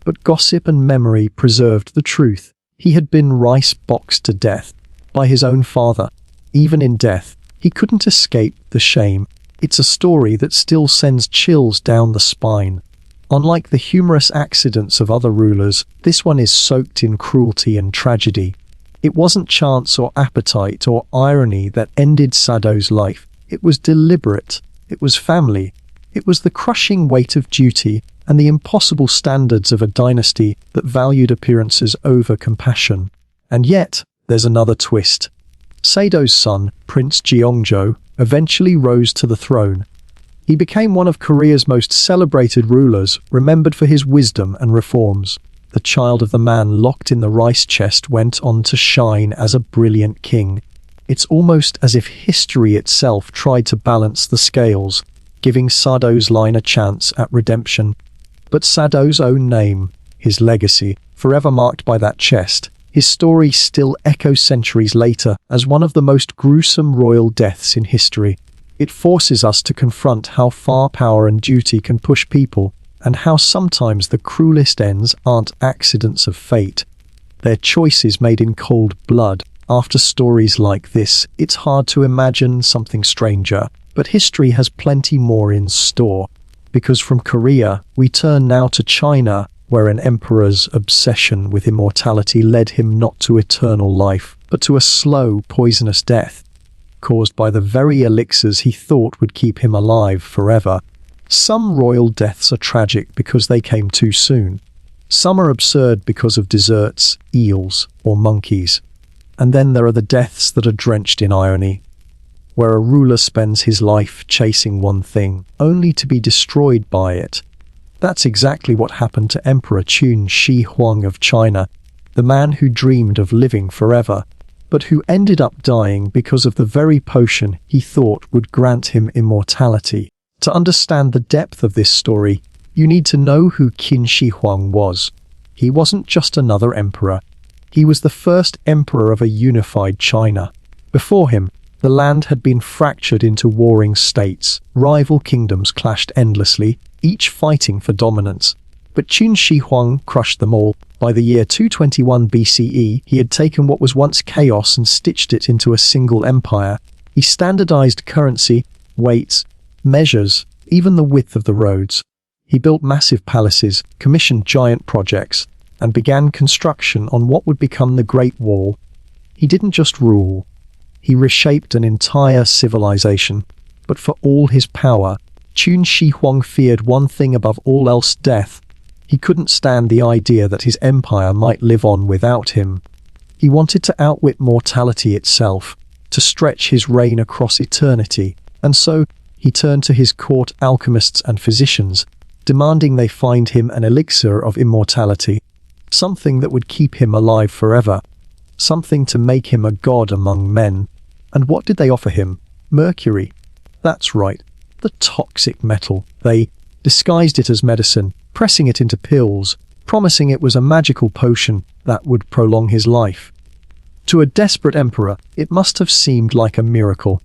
[SPEAKER 1] But gossip and memory preserved the truth. He had been rice-boxed to death by his own father. Even in death, he couldn't escape the shame. It's a story that still sends chills down the spine. Unlike the humorous accidents of other rulers, this one is soaked in cruelty and tragedy. It wasn't chance or appetite or irony that ended Sado's life. It was deliberate. It was family. It was the crushing weight of duty and the impossible standards of a dynasty that valued appearances over compassion. And yet, there's another twist. Sado's son, Prince Jeongjo, eventually rose to the throne. He became one of Korea's most celebrated rulers, remembered for his wisdom and reforms. The child of the man locked in the rice chest went on to shine as a brilliant king. It's almost as if history itself tried to balance the scales, giving Sado's line a chance at redemption. But Sado's own name, his legacy, forever marked by that chest, his story still echoes centuries later as one of the most gruesome royal deaths in history. It forces us to confront how far power and duty can push people, and how sometimes the cruelest ends aren't accidents of fate. They're choices made in cold blood. After stories like this, it's hard to imagine something stranger, but history has plenty more in store. Because from Korea, we turn now to China, where an emperor's obsession with immortality led him not to eternal life, but to a slow, poisonous death, caused by the very elixirs he thought would keep him alive forever. Some royal deaths are tragic because they came too soon. Some are absurd because of desserts, eels, or monkeys. And then there are the deaths that are drenched in irony, where a ruler spends his life chasing one thing, only to be destroyed by it. That's exactly what happened to Emperor Qin Shi Huang of China, the man who dreamed of living forever, but who ended up dying because of the very potion he thought would grant him immortality. To understand the depth of this story, you need to know who Qin Shi Huang was. He wasn't just another emperor. He was the first emperor of a unified China. Before him, the land had been fractured into warring states. Rival kingdoms clashed endlessly, each fighting for dominance. But Qin Shi Huang crushed them all. By the year 221 BCE, he had taken what was once chaos and stitched it into a single empire. He standardized currency, weights, measures, even the width of the roads. He built massive palaces, commissioned giant projects, and began construction on what would become the Great Wall. He didn't just rule. He reshaped an entire civilization. But for all his power, Qin Shi Huang feared one thing above all else: death. He couldn't stand the idea that his empire might live on without him. He wanted to outwit mortality itself, to stretch his reign across eternity, and so he turned to his court alchemists and physicians, demanding they find him an elixir of immortality, something that would keep him alive forever, something to make him a god among men. And what did they offer him? Mercury. That's right, the toxic metal. They disguised it as medicine, pressing it into pills, promising it was a magical potion that would prolong his life. To a desperate emperor, it must have seemed like a miracle.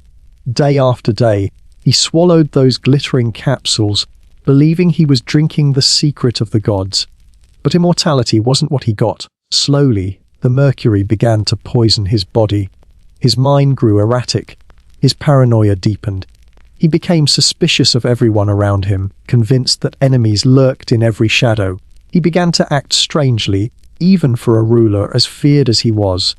[SPEAKER 1] Day after day, he swallowed those glittering capsules, believing he was drinking the secret of the gods. But immortality wasn't what he got. Slowly, the mercury began to poison his body. His mind grew erratic. His paranoia deepened. He became suspicious of everyone around him, convinced that enemies lurked in every shadow. He began to act strangely, even for a ruler as feared as he was.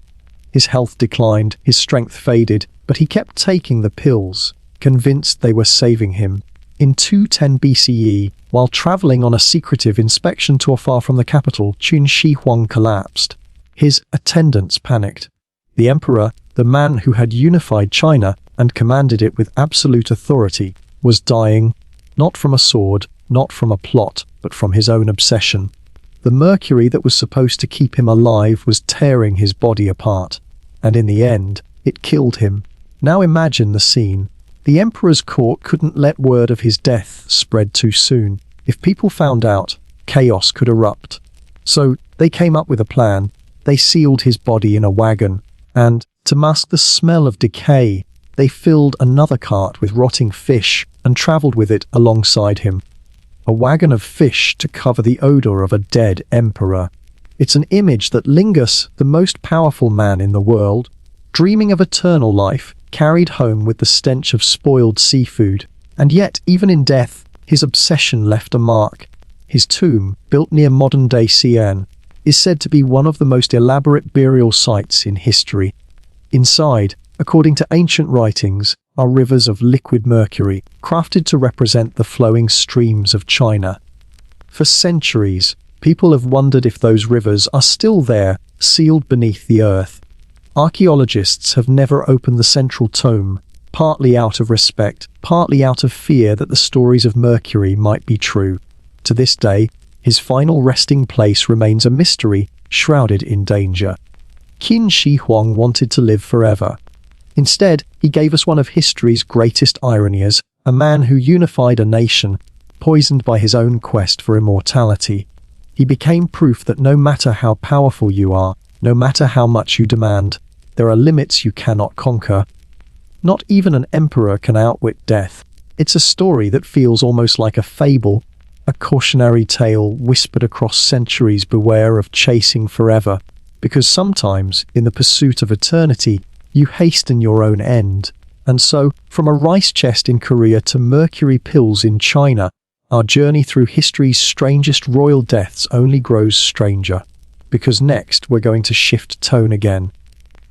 [SPEAKER 1] His health declined, his strength faded, but he kept taking the pills, convinced they were saving him. In 210 BCE, while traveling on a secretive inspection tour far from the capital, Qin Shi Huang collapsed. His attendants panicked. The emperor, the man who had unified China and commanded it with absolute authority, was dying, not from a sword, not from a plot, but from his own obsession. The mercury that was supposed to keep him alive was tearing his body apart, and in the end, it killed him. Now imagine the scene. The emperor's court couldn't let word of his death spread too soon. If people found out, chaos could erupt. So they came up with a plan. They sealed his body in a wagon, and, to mask the smell of decay, they filled another cart with rotting fish and travelled with it alongside him. A wagon of fish to cover the odour of a dead emperor. It's an image that Lingus, the most powerful man in the world, dreaming of eternal life, carried home with the stench of spoiled seafood. And yet, even in death, his obsession left a mark. His tomb, built near modern-day Xi'an, is said to be one of the most elaborate burial sites in history. Inside, according to ancient writings, are rivers of liquid mercury, crafted to represent the flowing streams of China. For centuries, people have wondered if those rivers are still there, sealed beneath the earth. Archaeologists have never opened the central tomb, partly out of respect, partly out of fear that the stories of Mercury might be true. To this day, his final resting place remains a mystery, shrouded in danger. Qin Shi Huang wanted to live forever. Instead, he gave us one of history's greatest ironies, a man who unified a nation, poisoned by his own quest for immortality. He became proof that no matter how powerful you are, no matter how much you demand, there are limits you cannot conquer. Not even an emperor can outwit death. It's a story that feels almost like a fable, a cautionary tale whispered across centuries. Beware of chasing forever, because sometimes, in the pursuit of eternity, you hasten your own end. And so, from a rice chest in Korea to mercury pills in China, our journey through history's strangest royal deaths only grows stranger. Because next we're going to shift tone again.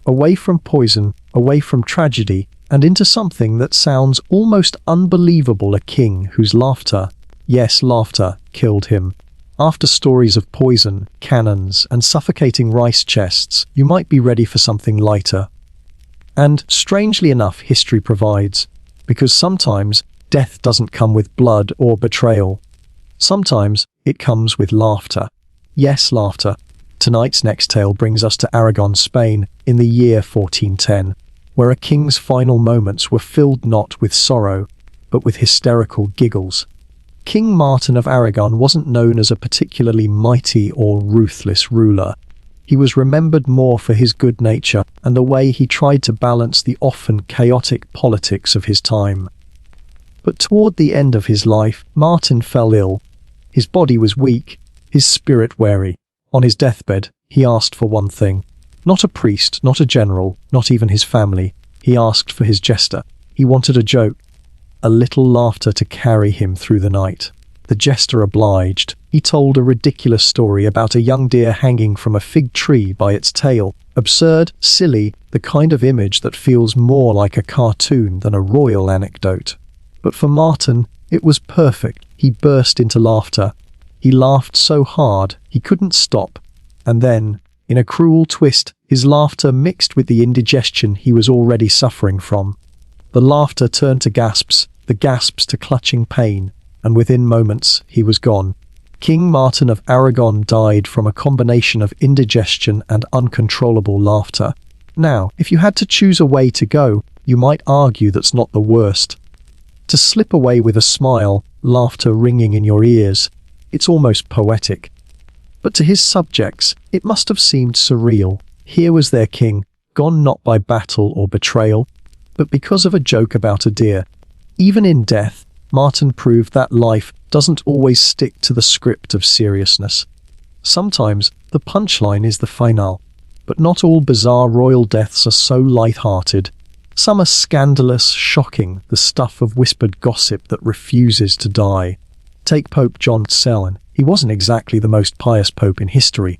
[SPEAKER 1] Away from poison, away from tragedy, and into something that sounds almost unbelievable, a king whose laughter, yes, laughter, killed him. After stories of poison, cannons, and suffocating rice chests, you might be ready for something lighter. And, strangely enough, history provides. Because sometimes, death doesn't come with blood or betrayal. Sometimes, it comes with laughter. Yes, laughter. Tonight's next tale brings us to Aragon, Spain, in the year 1410, where a king's final moments were filled not with sorrow, but with hysterical giggles. King Martin of Aragon wasn't known as a particularly mighty or ruthless ruler. He was remembered more for his good nature and the way he tried to balance the often chaotic politics of his time. But toward the end of his life, Martin fell ill. His body was weak, his spirit wary. On his deathbed, he asked for one thing. Not a priest, not a general, not even his family. He asked for his jester. He wanted a joke. A little laughter to carry him through the night. The jester obliged. He told a ridiculous story about a young deer hanging from a fig tree by its tail. Absurd, silly, the kind of image that feels more like a cartoon than a royal anecdote. But for Martin, it was perfect. He burst into laughter. He laughed so hard, he couldn't stop. And then, in a cruel twist, his laughter mixed with the indigestion he was already suffering from. The laughter turned to gasps, the gasps to clutching pain, and within moments he was gone. King Martin of Aragon died from a combination of indigestion and uncontrollable laughter. Now, if you had to choose a way to go, you might argue that's not the worst. To slip away with a smile, laughter ringing in your ears, it's almost poetic. But to his subjects, it must have seemed surreal. Here was their king, gone not by battle or betrayal, but because of a joke about a deer. Even in death, Martin proved that life doesn't always stick to the script of seriousness. Sometimes the punchline is the finale, but not all bizarre royal deaths are so light-hearted. Some are scandalous, shocking, the stuff of whispered gossip that refuses to die. Take Pope John XI. He wasn't exactly the most pious pope in history.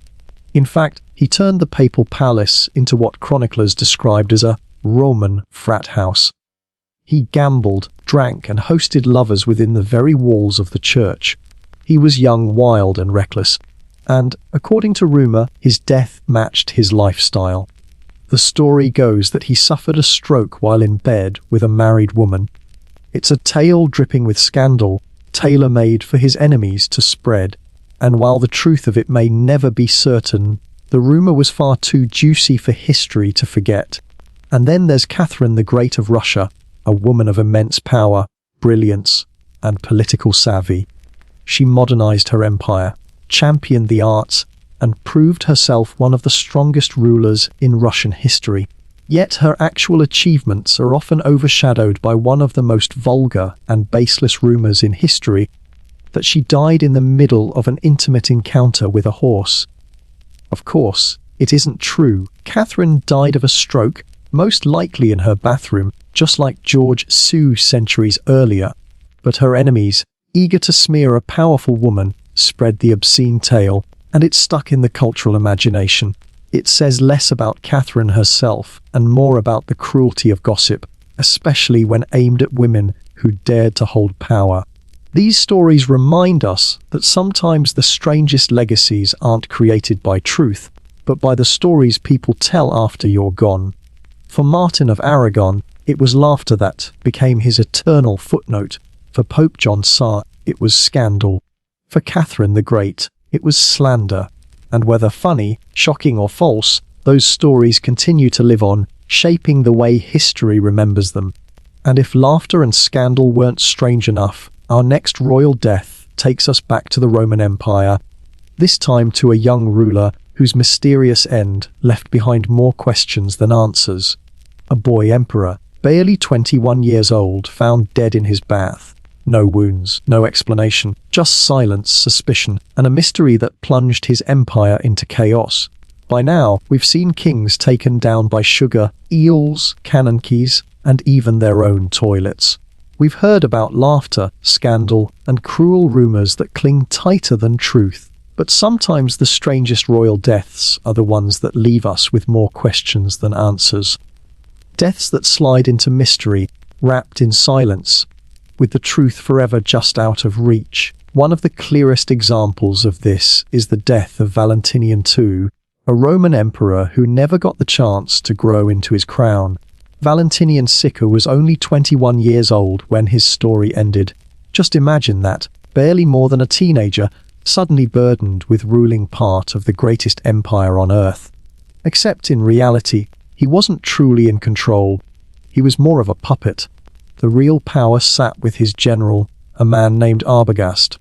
[SPEAKER 1] In fact, he turned the papal palace into what chroniclers described as a Roman frat house. He gambled, drank, and hosted lovers within the very walls of the church. He was young, wild, and reckless, and, according to rumor, his death matched his lifestyle. The story goes that he suffered a stroke while in bed with a married woman. It's a tale dripping with scandal, tailor-made for his enemies to spread, and while the truth of it may never be certain, the rumor was far too juicy for history to forget. And then there's Catherine the Great of Russia, a woman of immense power, brilliance, and political savvy. She modernized her empire, championed the arts, and proved herself one of the strongest rulers in Russian history. Yet her actual achievements are often overshadowed by one of the most vulgar and baseless rumors in history, that she died in the middle of an intimate encounter with a horse. Of course, it isn't true. Catherine died of a stroke, most likely in her bathroom, just like George Sue centuries earlier. But her enemies, eager to smear a powerful woman, spread the obscene tale, and it stuck in the cultural imagination. It says less about Catherine herself and more about the cruelty of gossip, especially when aimed at women who dared to hold power. These stories remind us that sometimes the strangest legacies aren't created by truth, but by the stories people tell after you're gone. For Martin of Aragon, it was laughter that became his eternal footnote. For Pope John XI, it was scandal. For Catherine the Great, it was slander. And whether funny, shocking or false, those stories continue to live on, shaping the way history remembers them. And if laughter and scandal weren't strange enough, our next royal death takes us back to the Roman Empire, this time to a young ruler whose mysterious end left behind more questions than answers. A boy emperor, barely 21 years old, found dead in his bath. No wounds, no explanation, just silence, suspicion, and a mystery that plunged his empire into chaos. By now, we've seen kings taken down by sugar, eels, cannon keys, and even their own toilets. We've heard about laughter, scandal, and cruel rumors that cling tighter than truth. But sometimes the strangest royal deaths are the ones that leave us with more questions than answers. Deaths that slide into mystery, wrapped in silence, with the truth forever just out of reach. One of the clearest examples of this is the death of Valentinian II, a Roman emperor who never got the chance to grow into his crown. Valentinian Sicker was only 21 years old when his story ended. Just imagine that, barely more than a teenager, suddenly burdened with ruling part of the greatest empire on earth. Except in reality, he wasn't truly in control. He was more of a puppet. The real power sat with his general, a man named Arbogast.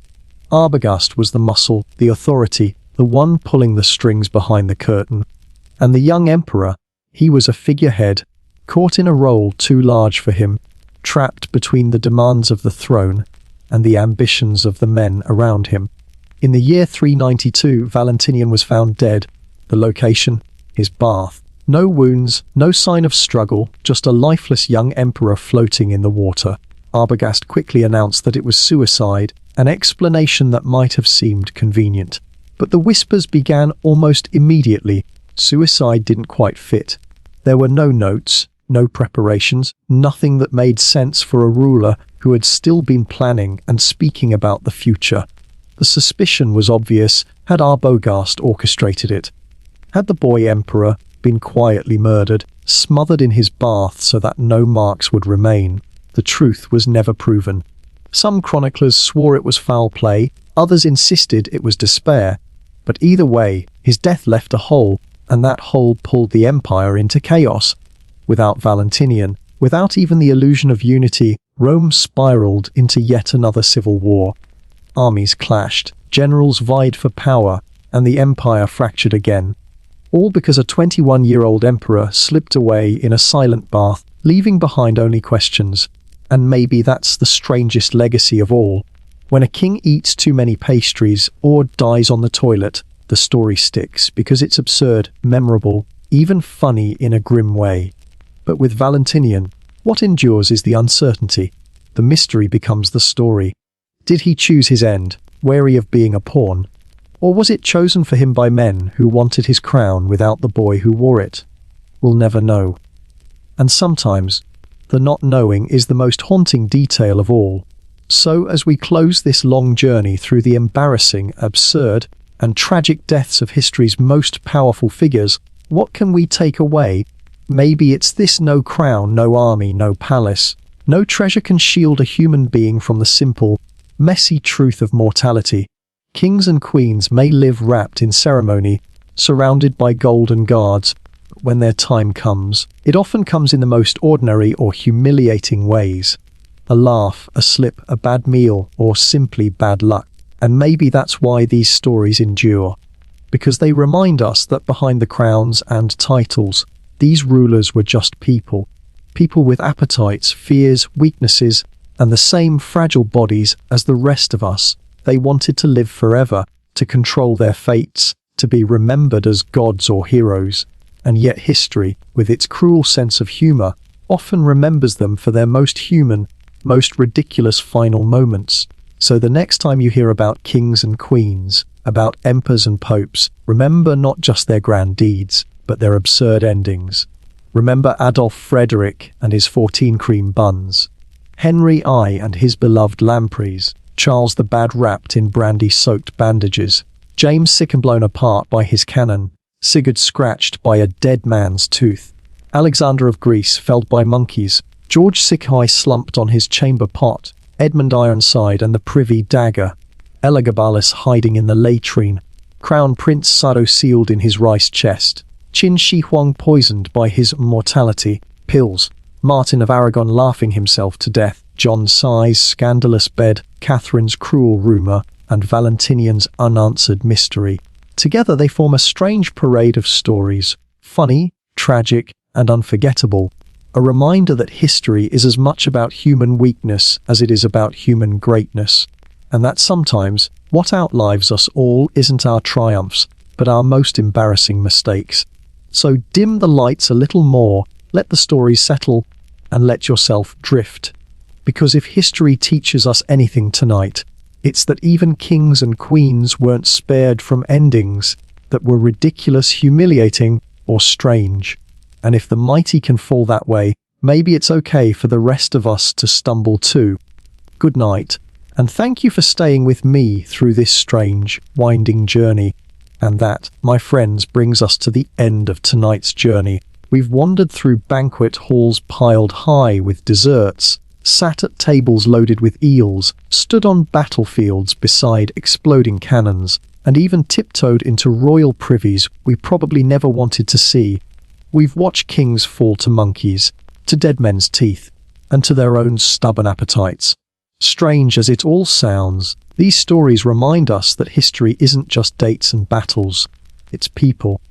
[SPEAKER 1] Arbogast was the muscle, the authority, the one pulling the strings behind the curtain. And the young emperor, he was a figurehead, caught in a role too large for him, trapped between the demands of the throne and the ambitions of the men around him. In the year 392, Valentinian was found dead. The location? His bath. No wounds, no sign of struggle, just a lifeless young emperor floating in the water. Arbogast quickly announced that it was suicide, an explanation that might have seemed convenient. But the whispers began almost immediately. Suicide didn't quite fit. There were no notes, no preparations, nothing that made sense for a ruler who had still been planning and speaking about the future. The suspicion was obvious. Had Arbogast orchestrated it? Had the boy emperor been quietly murdered, smothered in his bath so that no marks would remain? The truth was never proven. Some chroniclers swore it was foul play, others insisted it was despair. But either way, his death left a hole, and that hole pulled the empire into chaos. Without Valentinian, without even the illusion of unity, Rome spiraled into yet another civil war. Armies clashed, generals vied for power, and the empire fractured again. All because a 21-year-old emperor slipped away in a silent bath, leaving behind only questions. And maybe that's the strangest legacy of all. When a king eats too many pastries or dies on the toilet, the story sticks because it's absurd, memorable, even funny in a grim way. But with Valentinian, what endures is the uncertainty. The mystery becomes the story. Did he choose his end, wary of being a pawn? Or was it chosen for him by men who wanted his crown without the boy who wore it? We'll never know. And sometimes, the not knowing is the most haunting detail of all. So as we close this long journey through the embarrassing, absurd, and tragic deaths of history's most powerful figures, what can we take away? Maybe it's this: no crown, no army, no palace. No treasure can shield a human being from the simple, messy truth of mortality. Kings and queens may live wrapped in ceremony, surrounded by golden guards, but when their time comes, it often comes in the most ordinary or humiliating ways. A laugh, a slip, a bad meal, or simply bad luck. And maybe that's why these stories endure. Because they remind us that behind the crowns and titles, these rulers were just people. People with appetites, fears, weaknesses, and the same fragile bodies as the rest of us. They wanted to live forever, to control their fates, to be remembered as gods or heroes. And yet history, with its cruel sense of humor, often remembers them for their most human, most ridiculous final moments. So the next time you hear about kings and queens, about emperors and popes, remember not just their grand deeds, but their absurd endings. Remember Adolf Frederick and his 14 cream buns, Henry I and his beloved lampreys, Charles the Bad wrapped in brandy-soaked bandages, James sick and blown apart by his cannon, Sigurd scratched by a dead man's tooth, Alexander of Greece felled by monkeys, George Sickeye slumped on his chamber pot, Edmund Ironside and the privy dagger, Elagabalus hiding in the latrine, Crown Prince Sado sealed in his rice chest, Qin Shi Huang poisoned by his mortality, pills, Martin of Aragon laughing himself to death, John Sye's scandalous bed, Catherine's cruel rumour, and Valentinian's unanswered mystery. Together they form a strange parade of stories, funny, tragic, and unforgettable. A reminder that history is as much about human weakness as it is about human greatness. And that sometimes, what outlives us all isn't our triumphs, but our most embarrassing mistakes. So dim the lights a little more, let the stories settle, and let yourself drift. Because if history teaches us anything tonight, it's that even kings and queens weren't spared from endings that were ridiculous, humiliating, or strange. And if the mighty can fall that way, maybe it's okay for the rest of us to stumble too. Good night, and thank you for staying with me through this strange, winding journey. And that, my friends, brings us to the end of tonight's journey. We've wandered through banquet halls piled high with desserts, sat at tables loaded with eels, stood on battlefields beside exploding cannons, and even tiptoed into royal privies we probably never wanted to see. We've watched kings fall to monkeys, to dead men's teeth, and to their own stubborn appetites. Strange as it all sounds, these stories remind us that history isn't just dates and battles, it's people.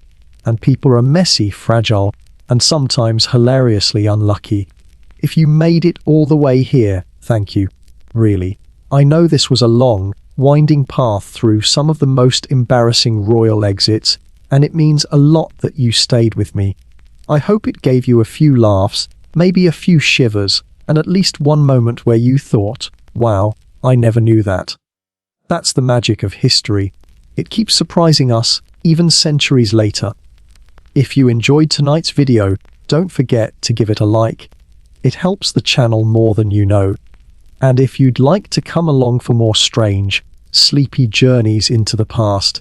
[SPEAKER 1] And people are messy, fragile, and sometimes hilariously unlucky. If you made it all the way here, thank you. Really. I know this was a long, winding path through some of the most embarrassing royal exits, and it means a lot that you stayed with me. I hope it gave you a few laughs, maybe a few shivers, and at least one moment where you thought, wow, I never knew that. That's the magic of history. It keeps surprising us, even centuries later. If you enjoyed tonight's video, don't forget to give it a like. It helps the channel more than you know. And if you'd like to come along for more strange, sleepy journeys into the past,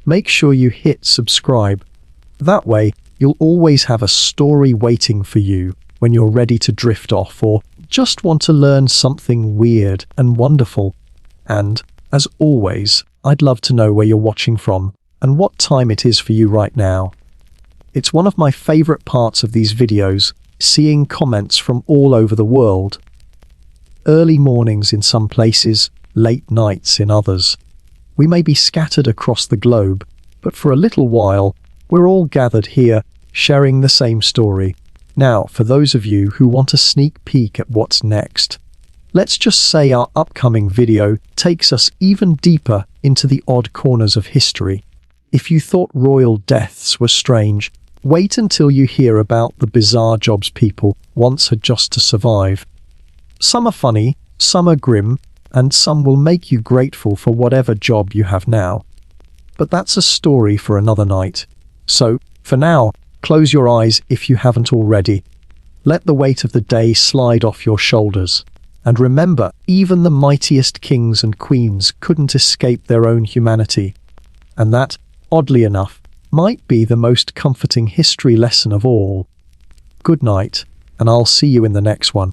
[SPEAKER 1] make sure you hit subscribe. That way, you'll always have a story waiting for you when you're ready to drift off or just want to learn something weird and wonderful. And, as always, I'd love to know where you're watching from and what time it is for you right now. It's one of my favorite parts of these videos, seeing comments from all over the world. Early mornings in some places, late nights in others. We may be scattered across the globe, but for a little while, we're all gathered here, sharing the same story. Now, for those of you who want a sneak peek at what's next, let's just say our upcoming video takes us even deeper into the odd corners of history. If you thought royal deaths were strange, wait until you hear about the bizarre jobs people once had just to survive. Some are funny, some are grim, and some will make you grateful for whatever job you have now. But that's a story for another night. So, for now, close your eyes if you haven't already. Let the weight of the day slide off your shoulders. And remember, even the mightiest kings and queens couldn't escape their own humanity. And that, oddly enough, might be the most comforting history lesson of all. Good night, and I'll see you in the next one.